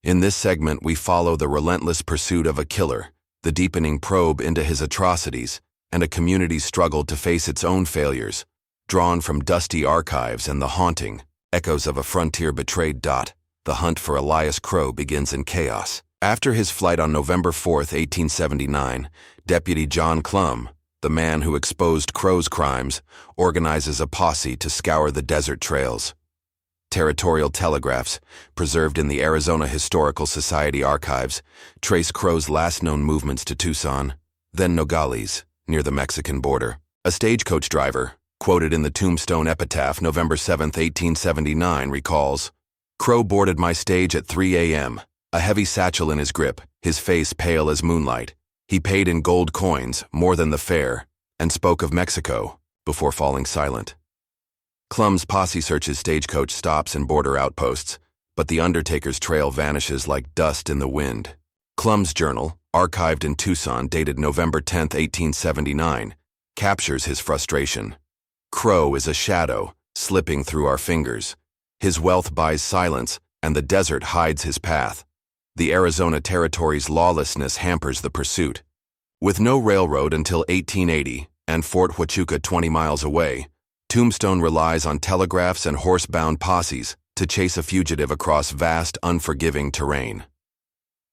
In this segment, we follow the relentless pursuit of a killer, the deepening probe into his atrocities, and a community's struggle to face its own failures, drawn from dusty archives and the haunting echoes of a frontier betrayed. The hunt for Elias Crowe begins in chaos. After his flight on November 4, 1879, Deputy John Clum, the man who exposed Crowe's crimes, organizes a posse to scour the desert trails. Territorial telegraphs, preserved in the Arizona Historical Society archives, trace Crowe's last known movements to Tucson, then Nogales, near the Mexican border. A stagecoach driver, quoted in the Tombstone epitaph November 7, 1879, recalls, Crowe boarded my stage at 3 a.m., a heavy satchel in his grip, his face pale as moonlight. He paid in gold coins, more than the fare, and spoke of Mexico, before falling silent. Clum's posse searches stagecoach stops and border outposts, but the Undertaker's trail vanishes like dust in the wind. Clum's journal, archived in Tucson dated November 10, 1879, captures his frustration. Crowe is a shadow, slipping through our fingers. His wealth buys silence, and the desert hides his path. The Arizona Territory's lawlessness hampers the pursuit. With no railroad until 1880, and Fort Huachuca 20 miles away, Tombstone relies on telegraphs and horse-bound posses to chase a fugitive across vast, unforgiving terrain.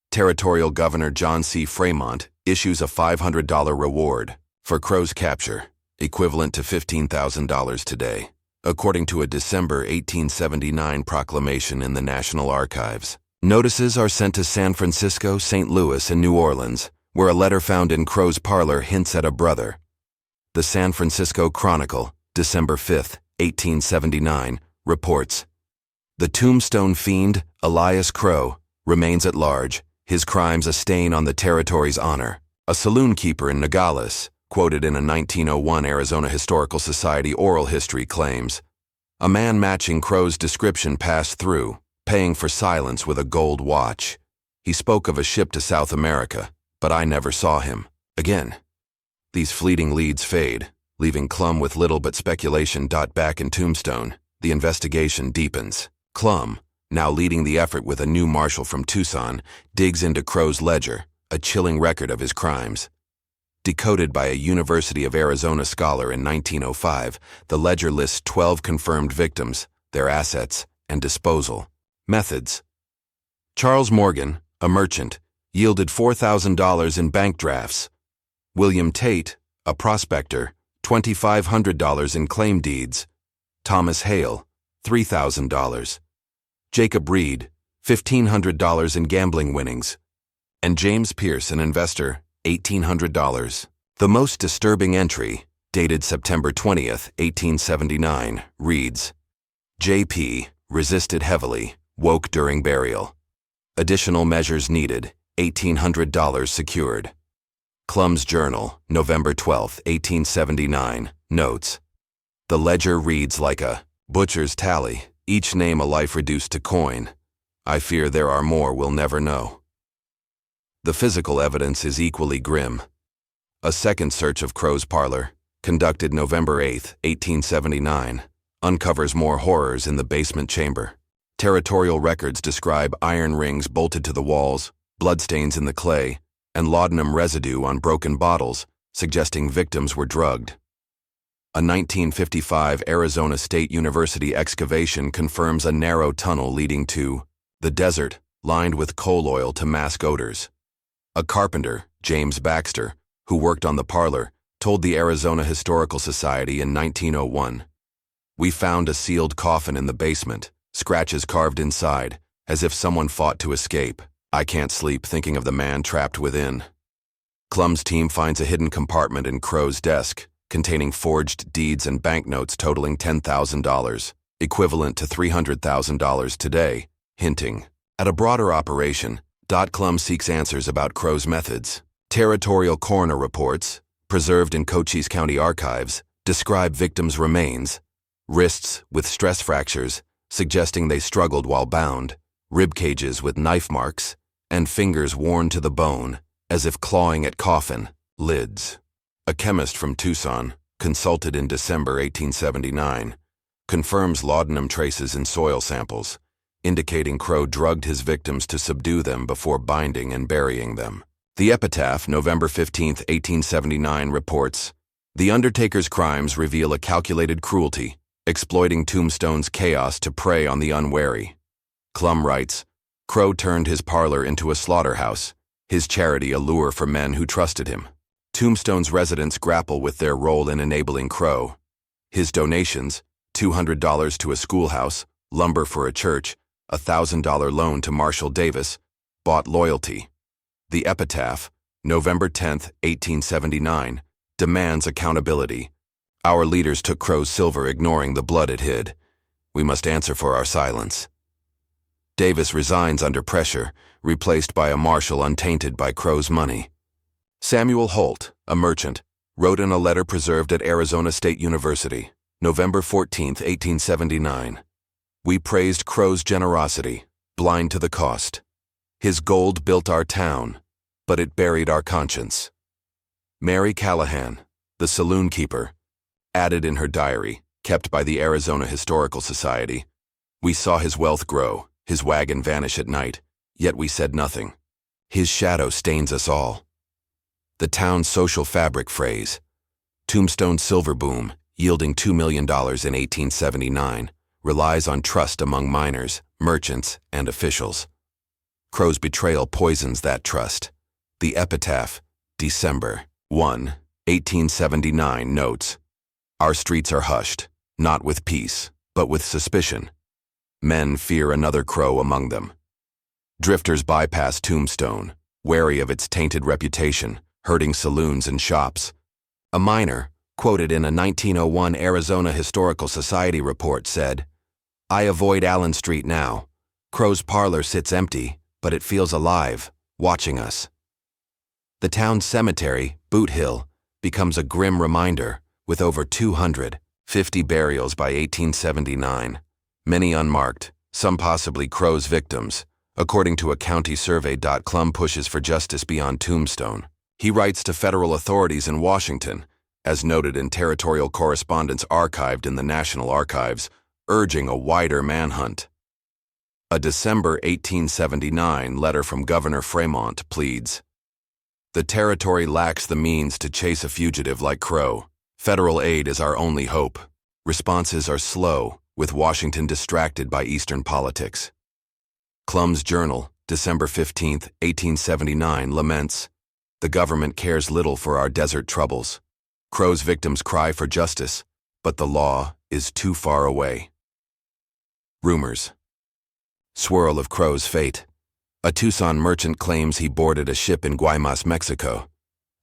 Territorial Governor John C. Fremont issues a $500 reward for Crowe's capture, equivalent to $15,000 today, according to a December 1879 proclamation in the National Archives. Notices are sent to San Francisco, St. Louis, and New Orleans, where a letter found in Crowe's parlor hints at a brother. The San Francisco Chronicle, December 5, 1879, reports, "The Tombstone fiend, Elias Crowe, remains at large, his crimes a stain on the territory's honor." A saloon keeper in Nogales, quoted in a 1901 Arizona Historical Society oral history, claims, "A man matching Crowe's description passed through, paying for silence with a gold watch. He spoke of a ship to South America, but I never saw him again." These fleeting leads fade, leaving Clum with little but speculation. Back in Tombstone, the investigation deepens. Clum, now leading the effort with a new marshal from Tucson, digs into Crowe's ledger, a chilling record of his crimes. Decoded by a University of Arizona scholar in 1905, the ledger lists 12 confirmed victims, their assets, and disposal. Methods: Charles Morgan, a merchant, yielded $4,000 in bank drafts. William Tate, a prospector, $2,500 in claim deeds. Thomas Hale, $3,000. Jacob Reed, $1,500 in gambling winnings. And James Pierce, an investor, $1,800. The most disturbing entry, dated September 20th, 1879, reads, "J.P. resisted heavily, woke during burial. Additional measures needed, $1,800 secured." Clum's journal, November 12, 1879, notes, "The ledger reads like a butcher's tally, each name a life reduced to coin. I fear there are more we'll never know." The physical evidence is equally grim. A second search of Crowe's parlor, conducted November 8, 1879, uncovers more horrors in the basement chamber. Territorial records describe iron rings bolted to the walls, bloodstains in the clay, and laudanum residue on broken bottles, suggesting victims were drugged. A 1955 Arizona State University excavation confirms a narrow tunnel leading to the desert, lined with coal oil to mask odors. A carpenter, James Baxter, who worked on the parlor, told the Arizona Historical Society in 1901, "We found a sealed coffin in the basement, scratches carved inside, as if someone fought to escape. I can't sleep thinking of the man trapped within." Clum's team finds a hidden compartment in Crowe's desk, containing forged deeds and banknotes totaling $10,000, equivalent to $300,000 today, hinting at a broader operation. Clum seeks answers about Crowe's methods. Territorial coroner reports, preserved in Cochise County archives, describe victims' remains, wrists with stress fractures, suggesting they struggled while bound, rib cages with knife marks, and fingers worn to the bone, as if clawing at coffin lids. A chemist from Tucson, consulted in December 1879, confirms laudanum traces in soil samples, indicating Crowe drugged his victims to subdue them before binding and burying them. The epitaph, November 15, 1879, reports, "The Undertaker's crimes reveal a calculated cruelty, exploiting Tombstone's chaos to prey on the unwary." Clum writes, "Crowe turned his parlor into a slaughterhouse, his charity a lure for men who trusted him." Tombstone's residents grapple with their role in enabling Crowe. His donations, $200 to a schoolhouse, lumber for a church, a $1,000 loan to Marshall Davis, bought loyalty. The epitaph, November 10, 1879, demands accountability. "Our leaders took Crowe's silver, ignoring the blood it hid. We must answer for our silence." Davis resigns under pressure, replaced by a marshal untainted by Crowe's money. Samuel Holt, a merchant, wrote in a letter preserved at Arizona State University, November 14, 1879. We praised Crowe's generosity, blind to the cost. His gold built our town, but it buried our conscience. Mary Callahan, the saloon keeper, added in her diary, kept by the Arizona Historical Society, we saw his wealth grow, his wagon vanish at night, yet we said nothing. His shadow stains us all. The town's social fabric phrase, Tombstone silver boom, yielding $2 million in 1879, relies on trust among miners, merchants, and officials. Crowe's betrayal poisons that trust. The epitaph, December 1, 1879, notes, our streets are hushed, not with peace, but with suspicion. Men fear another Crowe among them. Drifters bypass Tombstone, wary of its tainted reputation, hurting saloons and shops. A miner, quoted in a 1901 Arizona Historical Society report, said, I avoid Allen Street now. Crowe's parlor sits empty, but it feels alive, watching us. The town's cemetery, Boot Hill, becomes a grim reminder, with over 250 burials by 1879, many unmarked, some possibly Crowe's victims. According to a county survey, Clum pushes for justice beyond Tombstone. He writes to federal authorities in Washington, as noted in territorial correspondence archived in the National Archives, urging a wider manhunt. A December 1879 letter from Governor Fremont pleads, the territory lacks the means to chase a fugitive like Crowe. Federal aid is our only hope. Responses are slow, with Washington distracted by Eastern politics. Clum's journal, December 15, 1879, laments, the government cares little for our desert troubles. Crowe's victims cry for justice, but the law is too far away. Rumors. Swirl of Crowe's fate. A Tucson merchant claims he boarded a ship in Guaymas, Mexico.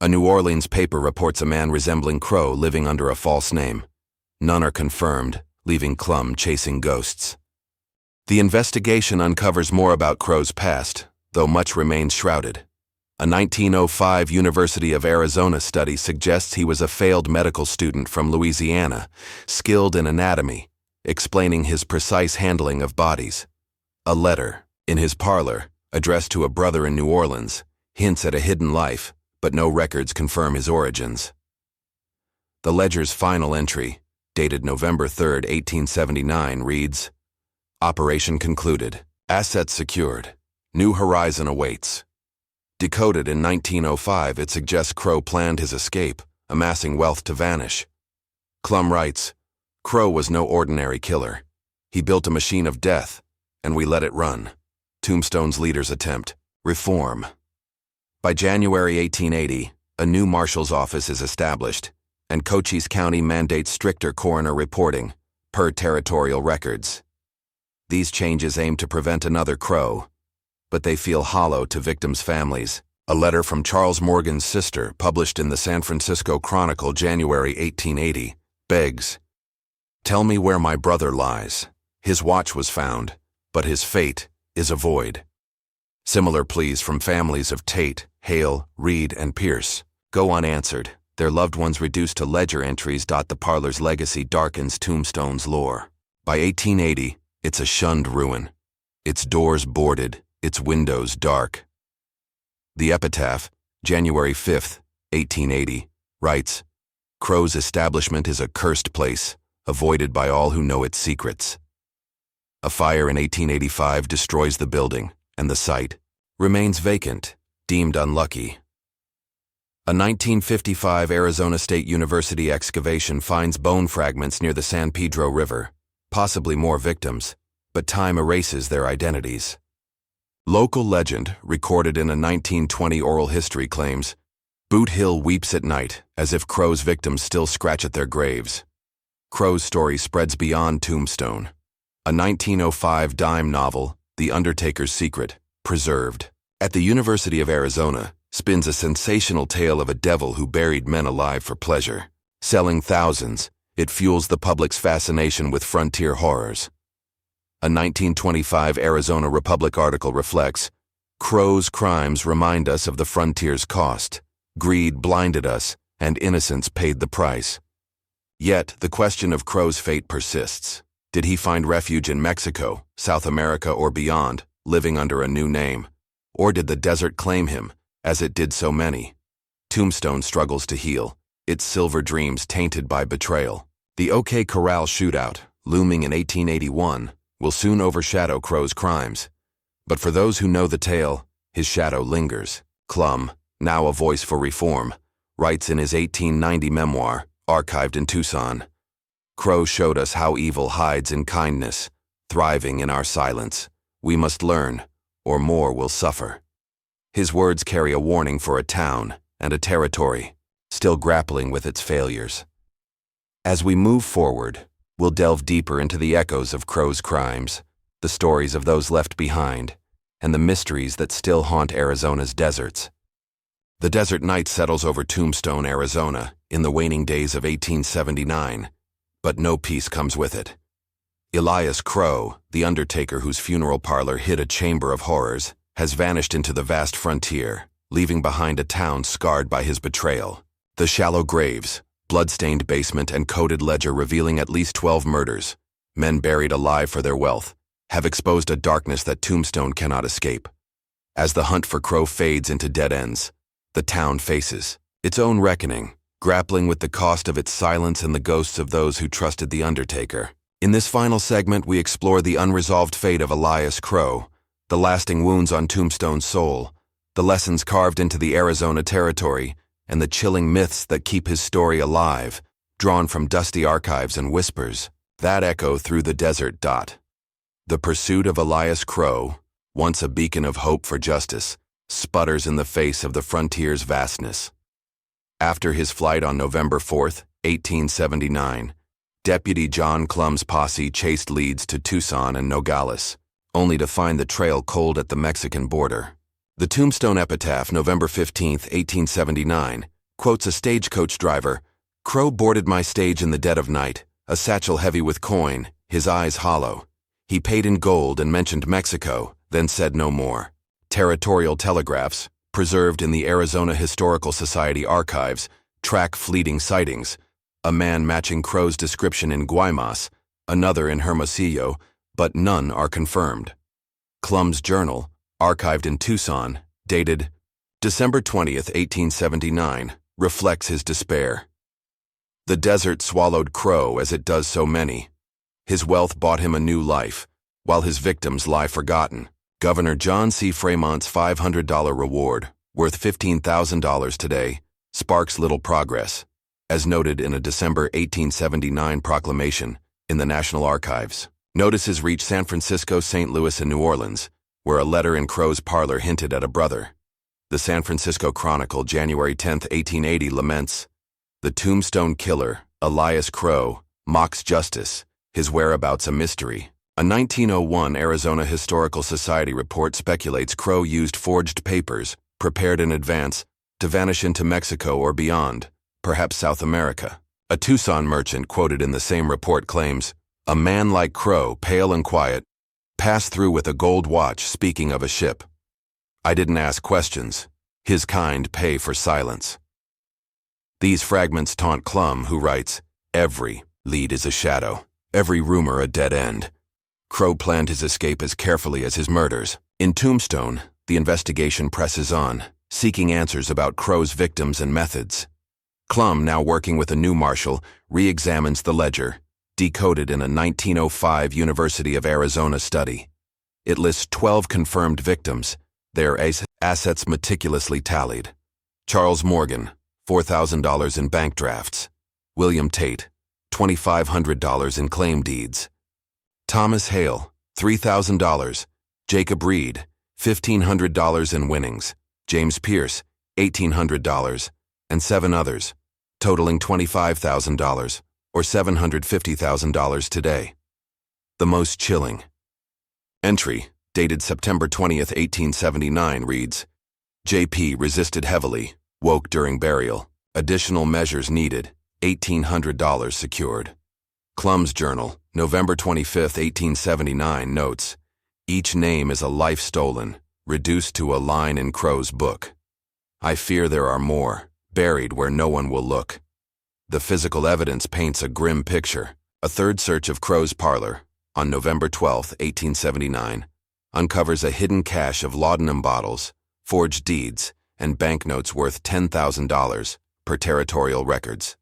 A New Orleans paper reports a man resembling Crowe living under a false name. None are confirmed, leaving Clum chasing ghosts. The investigation uncovers more about Crowe's past, though much remains shrouded. A 1905 University of Arizona study suggests he was a failed medical student from Louisiana, skilled in anatomy, explaining his precise handling of bodies. A letter, in his parlor, addressed to a brother in New Orleans, hints at a hidden life, but no records confirm his origins. The ledger's final entry, dated November 3, 1879, reads, Operation concluded. Assets secured. New horizon awaits. Decoded in 1905, it suggests Crowe planned his escape, amassing wealth to vanish. Clum writes, Crowe was no ordinary killer. He built a machine of death, and we let it run. Tombstone's leaders attempt reform. By January 1880, a new marshal's office is established, and Cochise County mandates stricter coroner reporting, per territorial records. These changes aim to prevent another Crowe, but they feel hollow to victims' families. A letter from Charles Morgan's sister, published in the San Francisco Chronicle, January 1880, begs, Tell me where my brother lies. His watch was found, but his fate is a void. Similar pleas from families of Tate, Hale, Reed, and Pierce go unanswered, their loved ones reduced to ledger entries. The parlor's legacy darkens Tombstone's lore. By 1880, it's a shunned ruin, its doors boarded, its windows dark. The epitaph, January 5, 1880, writes, Crowe's establishment is a cursed place, avoided by all who know its secrets. A fire in 1885 destroys the building, and the site remains vacant, deemed unlucky. A 1955 Arizona State University excavation finds bone fragments near the San Pedro River, possibly more victims, but time erases their identities. Local legend, recorded in a 1920 oral history, claims, Boot Hill weeps at night, as if Crowe's victims still scratch at their graves. Crowe's story spreads beyond Tombstone. A 1905 dime novel, The Undertaker's Secret, preserved at the University of Arizona, spins a sensational tale of a devil who buried men alive for pleasure. Selling thousands, it fuels the public's fascination with frontier horrors. A 1925 Arizona Republic article reflects, Crowe's crimes remind us of the frontier's cost. Greed blinded us, and innocence paid the price. Yet, the question of Crowe's fate persists. Did he find refuge in Mexico, South America, or beyond, living under a new name? Or did the desert claim him, as it did so many? Tombstone struggles to heal, its silver dreams tainted by betrayal. The OK Corral shootout, looming in 1881, will soon overshadow Crowe's crimes. But for those who know the tale, his shadow lingers. Clum, now a voice for reform, writes in his 1890 memoir, archived in Tucson, Crowe showed us how evil hides in kindness, thriving in our silence. We must learn, or more will suffer. His words carry a warning for a town and a territory, still grappling with its failures. As we move forward, we'll delve deeper into the echoes of Crowe's crimes, the stories of those left behind, and the mysteries that still haunt Arizona's deserts. The desert night settles over Tombstone, Arizona, in the waning days of 1879, but no peace comes with it. Elias Crowe, the Undertaker whose funeral parlor hid a chamber of horrors, has vanished into the vast frontier, leaving behind a town scarred by his betrayal. The shallow graves, blood-stained basement, and coded ledger revealing at least 12 murders, men buried alive for their wealth, have exposed a darkness that Tombstone cannot escape. As the hunt for Crowe fades into dead ends, the town faces its own reckoning, grappling with the cost of its silence and the ghosts of those who trusted the Undertaker. In this final segment, we explore the unresolved fate of Elias Crowe, the lasting wounds on Tombstone's soul, the lessons carved into the Arizona territory, and the chilling myths that keep his story alive, drawn from dusty archives and whispers that echo through the desert. The pursuit of Elias Crowe, once a beacon of hope for justice, sputters in the face of the frontier's vastness. After his flight on November 4, 1879, Deputy John Clum's posse chased leads to Tucson and Nogales, only to find the trail cold at the Mexican border. The Tombstone epitaph, November 15, 1879, quotes a stagecoach driver, Crowe boarded my stage in the dead of night, a satchel heavy with coin, his eyes hollow. He paid in gold and mentioned Mexico, then said no more. Territorial telegraphs, preserved in the Arizona Historical Society archives, track fleeting sightings, a man matching Crowe's description in Guaymas, another in Hermosillo, but none are confirmed. Clum's journal, archived in Tucson, dated December 20, 1879, reflects his despair. The desert swallowed Crowe as it does so many. His wealth bought him a new life, while his victims lie forgotten. Governor John C. Fremont's $500 reward, worth $15,000 today, sparks little progress, as noted in a December 1879 proclamation in the National Archives. Notices reach San Francisco, St. Louis, and New Orleans, where a letter in Crowe's parlor hinted at a brother. The San Francisco Chronicle, January 10, 1880, laments, "The Tombstone killer, Elias Crowe, mocks justice, his whereabouts a mystery." A 1901 Arizona Historical Society report speculates Crowe used forged papers, prepared in advance, to vanish into Mexico or beyond, perhaps South America. A Tucson merchant quoted in the same report claims, "A man like Crowe, pale and quiet, passed through with a gold watch speaking of a ship. I didn't ask questions. His kind pay for silence." These fragments taunt Clum, who writes, "Every lead is a shadow, every rumor a dead end." Crowe planned his escape as carefully as his murders. In Tombstone, the investigation presses on, seeking answers about Crowe's victims and methods. Clum, now working with a new marshal, re-examines the ledger, decoded in a 1905 University of Arizona study. It lists 12 confirmed victims, their assets meticulously tallied. Charles Morgan, $4,000 in bank drafts. William Tate, $2,500 in claim deeds. Thomas Hale, $3,000. Jacob Reed, $1,500 in winnings. James Pierce, $1,800, and 7 others, totaling $25,000, or $750,000 today. The most chilling entry, dated September 20, 1879, reads, "J.P. resisted heavily, woke during burial. Additional measures needed, $1,800 secured." Clum's journal, November 25, 1879, notes, "Each name is a life stolen, reduced to a line in Crowe's book. I fear there are more, buried where no one will look." The physical evidence paints a grim picture. A third search of Crowe's parlor, on November 12, 1879, uncovers a hidden cache of laudanum bottles, forged deeds, and banknotes worth $10,000 per territorial records.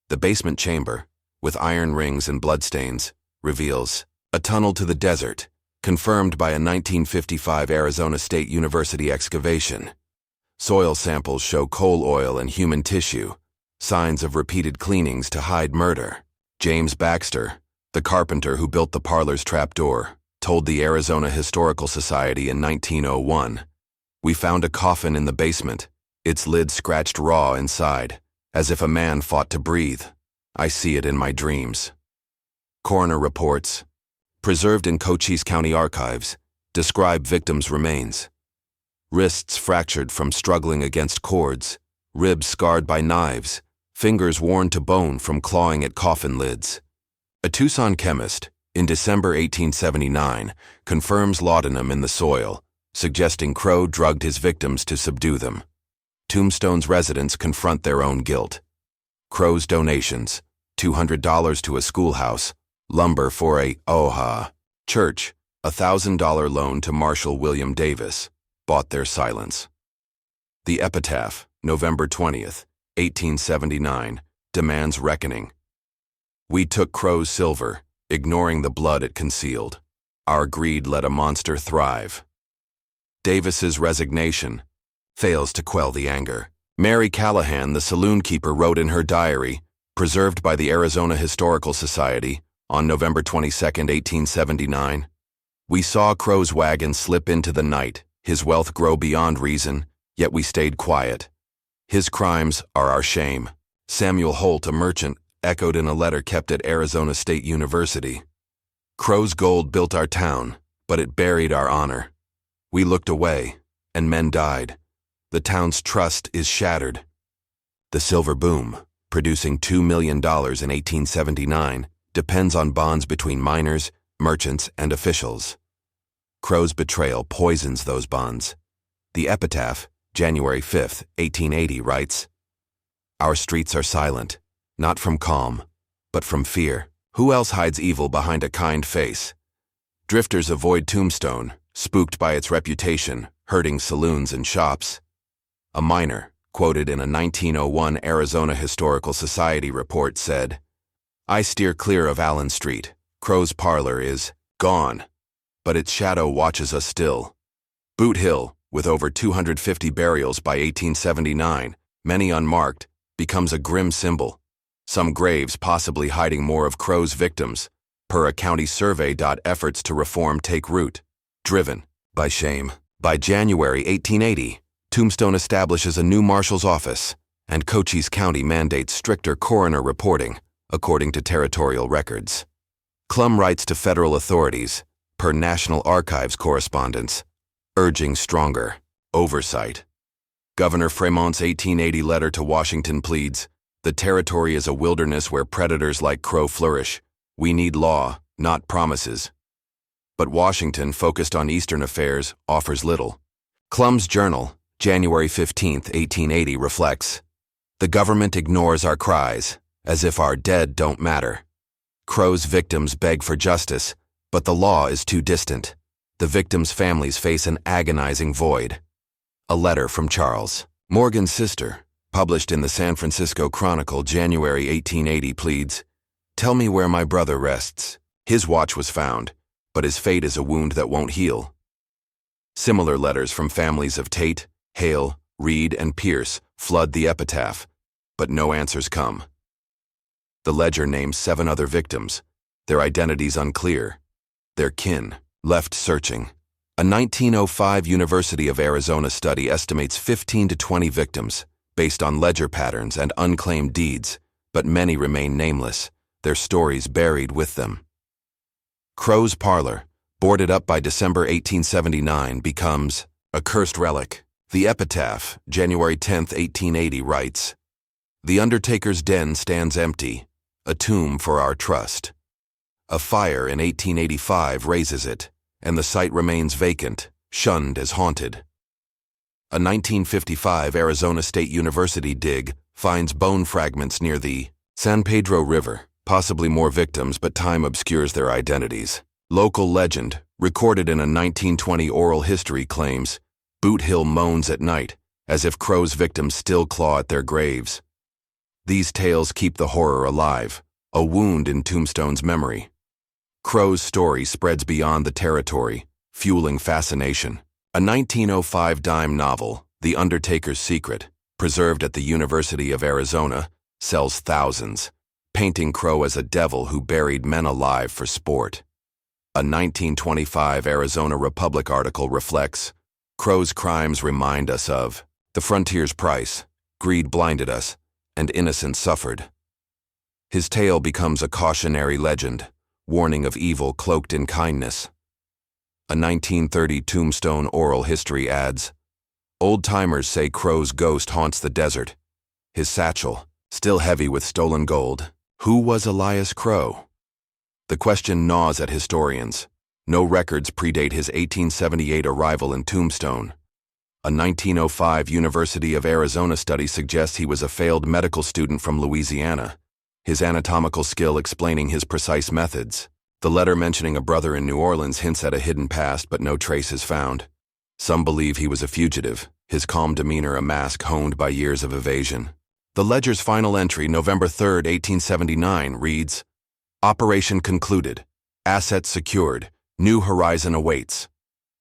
The basement chamber, with iron rings and bloodstains, reveals a tunnel to the desert, confirmed by a 1955 Arizona State University excavation. Soil samples show coal oil and human tissue, signs of repeated cleanings to hide murder. James Baxter, the carpenter who built the parlor's trapdoor, told the Arizona Historical Society in 1901, "We found a coffin in the basement, its lid scratched raw inside, as if a man fought to breathe. I see it in my dreams." Coroner reports, preserved in Cochise County archives, describe victims' remains. Wrists fractured from struggling against cords, ribs scarred by knives, fingers worn to bone from clawing at coffin lids. A Tucson chemist, in December 1879, confirms laudanum in the soil, suggesting Crowe drugged his victims to subdue them. Tombstone's residents confront their own guilt. Crowe's donations, $200 to a schoolhouse, lumber for a church, a $1,000 loan to Marshal William Davis, bought their silence. The epitaph, November 20th, 1879, demands reckoning. "We took Crowe's silver, ignoring the blood it concealed. Our greed let a monster thrive." Davis's resignation fails to quell the anger. Mary Callahan, the saloon keeper, wrote in her diary, preserved by the Arizona Historical Society, on November 22, 1879, "We saw Crowe's wagon slip into the night, his wealth grow beyond reason, yet we stayed quiet. His crimes are our shame." Samuel Holt, a merchant, echoed in a letter kept at Arizona State University, "Crowe's gold built our town, but it buried our honor. We looked away, and men died. The town's trust is shattered." The silver boom, producing $2 million in 1879, depends on bonds between miners, merchants, and officials. Crowe's betrayal poisons those bonds. The epitaph, January 5, 1880, writes, "Our streets are silent, not from calm, but from fear. Who else hides evil behind a kind face? Drifters avoid Tombstone, spooked by its reputation, hurting saloons and shops." A miner, quoted in a 1901 Arizona Historical Society report, said, "I steer clear of Allen Street. Crowe's parlor is gone, but its shadow watches us still." Boot Hill, with over 250 burials by 1879, many unmarked, becomes a grim symbol. Some graves possibly hiding more of Crowe's victims, per a county survey. Efforts to reform take root, driven by shame. By January 1880, Tombstone establishes a new marshal's office, and Cochise County mandates stricter coroner reporting, according to territorial records. Clum writes to federal authorities, per National Archives correspondence, urging stronger oversight. Governor Fremont's 1880 letter to Washington pleads, "The territory is a wilderness where predators like Crowe flourish. We need law, not promises." But Washington, focused on Eastern affairs, offers little. Clum's journal, January 15, 1880, reflects, "The government ignores our cries, as if our dead don't matter. Crowe's victims beg for justice, but the law is too distant. The victims' families face an agonizing void." A letter from Charles, Morgan's sister, published in the San Francisco Chronicle, January 1880, pleads, "Tell me where my brother rests. His watch was found, but his fate is a wound that won't heal." Similar letters from families of Tate, Hale, Reed, and Pierce flood the epitaph, but no answers come. The ledger names 7 other victims, their identities unclear, their kin left searching. A 1905 University of Arizona study estimates 15 to 20 victims, based on ledger patterns and unclaimed deeds, but many remain nameless, their stories buried with them. Crowe's parlor, boarded up by December 1879, becomes a cursed relic. The epitaph, January 10, 1880, writes, "The Undertaker's den stands empty, a tomb for our trust. A fire in 1885 razes it, and the site remains vacant, shunned as haunted. A 1955 Arizona State University dig finds bone fragments near the San Pedro River, possibly more victims, but time obscures their identities. Local legend, recorded in a 1920 oral history, claims Boot Hill moans at night, as if Crowe's victims still claw at their graves. These tales keep the horror alive, a wound in Tombstone's memory. Crowe's story spreads beyond the territory, fueling fascination. A 1905 dime novel, The Undertaker's Secret, preserved at the University of Arizona, sells thousands, painting Crowe as a devil who buried men alive for sport. A 1925 Arizona Republic article reflects, Crowe's crimes remind us of the frontier's price, greed blinded us, and innocence suffered. His tale becomes a cautionary legend, warning of evil cloaked in kindness. A 1930 Tombstone oral history adds, old-timers say Crowe's ghost haunts the desert. His satchel, still heavy with stolen gold. Who was Elias Crowe? The question gnaws at historians. No records predate his 1878 arrival in Tombstone. A 1905 University of Arizona study suggests he was a failed medical student from Louisiana, his anatomical skill explaining his precise methods. The letter mentioning a brother in New Orleans hints at a hidden past, but no trace is found. Some believe he was a fugitive, his calm demeanor a mask honed by years of evasion. The ledger's final entry, November 3, 1879, reads, Operation concluded. Assets secured. New horizon awaits.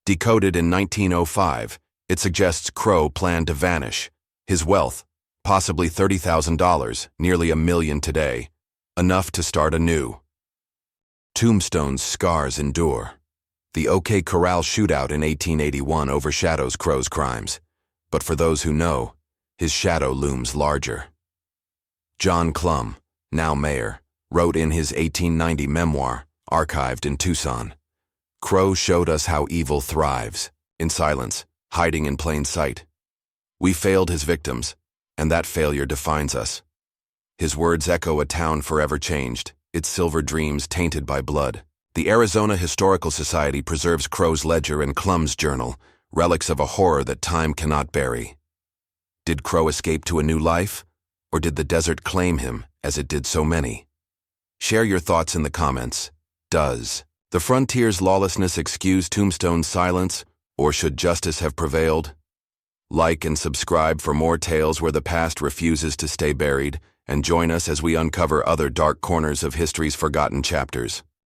Decoded in 1905, it suggests Crowe planned to vanish. His wealth, possibly $30,000, nearly $1 million today, enough to start anew. Tombstone's scars endure. The OK Corral shootout in 1881 overshadows Crowe's crimes, but for those who know, his shadow looms larger. John Clum, now mayor, wrote in his 1890 memoir, archived in Tucson, Crowe showed us how evil thrives, in silence, hiding in plain sight. We failed his victims, and that failure defines us. His words echo a town forever changed, its silver dreams tainted by blood. The Arizona Historical Society preserves Crowe's ledger and Clum's journal, relics of a horror that time cannot bury. Did Crowe escape to a new life, or did the desert claim him, as it did so many? Share your thoughts in the comments. Does the frontier's lawlessness excuse Tombstone's silence, or should justice have prevailed? Like and subscribe for more tales where the past refuses to stay buried, and join us as we uncover other dark corners of history's forgotten chapters.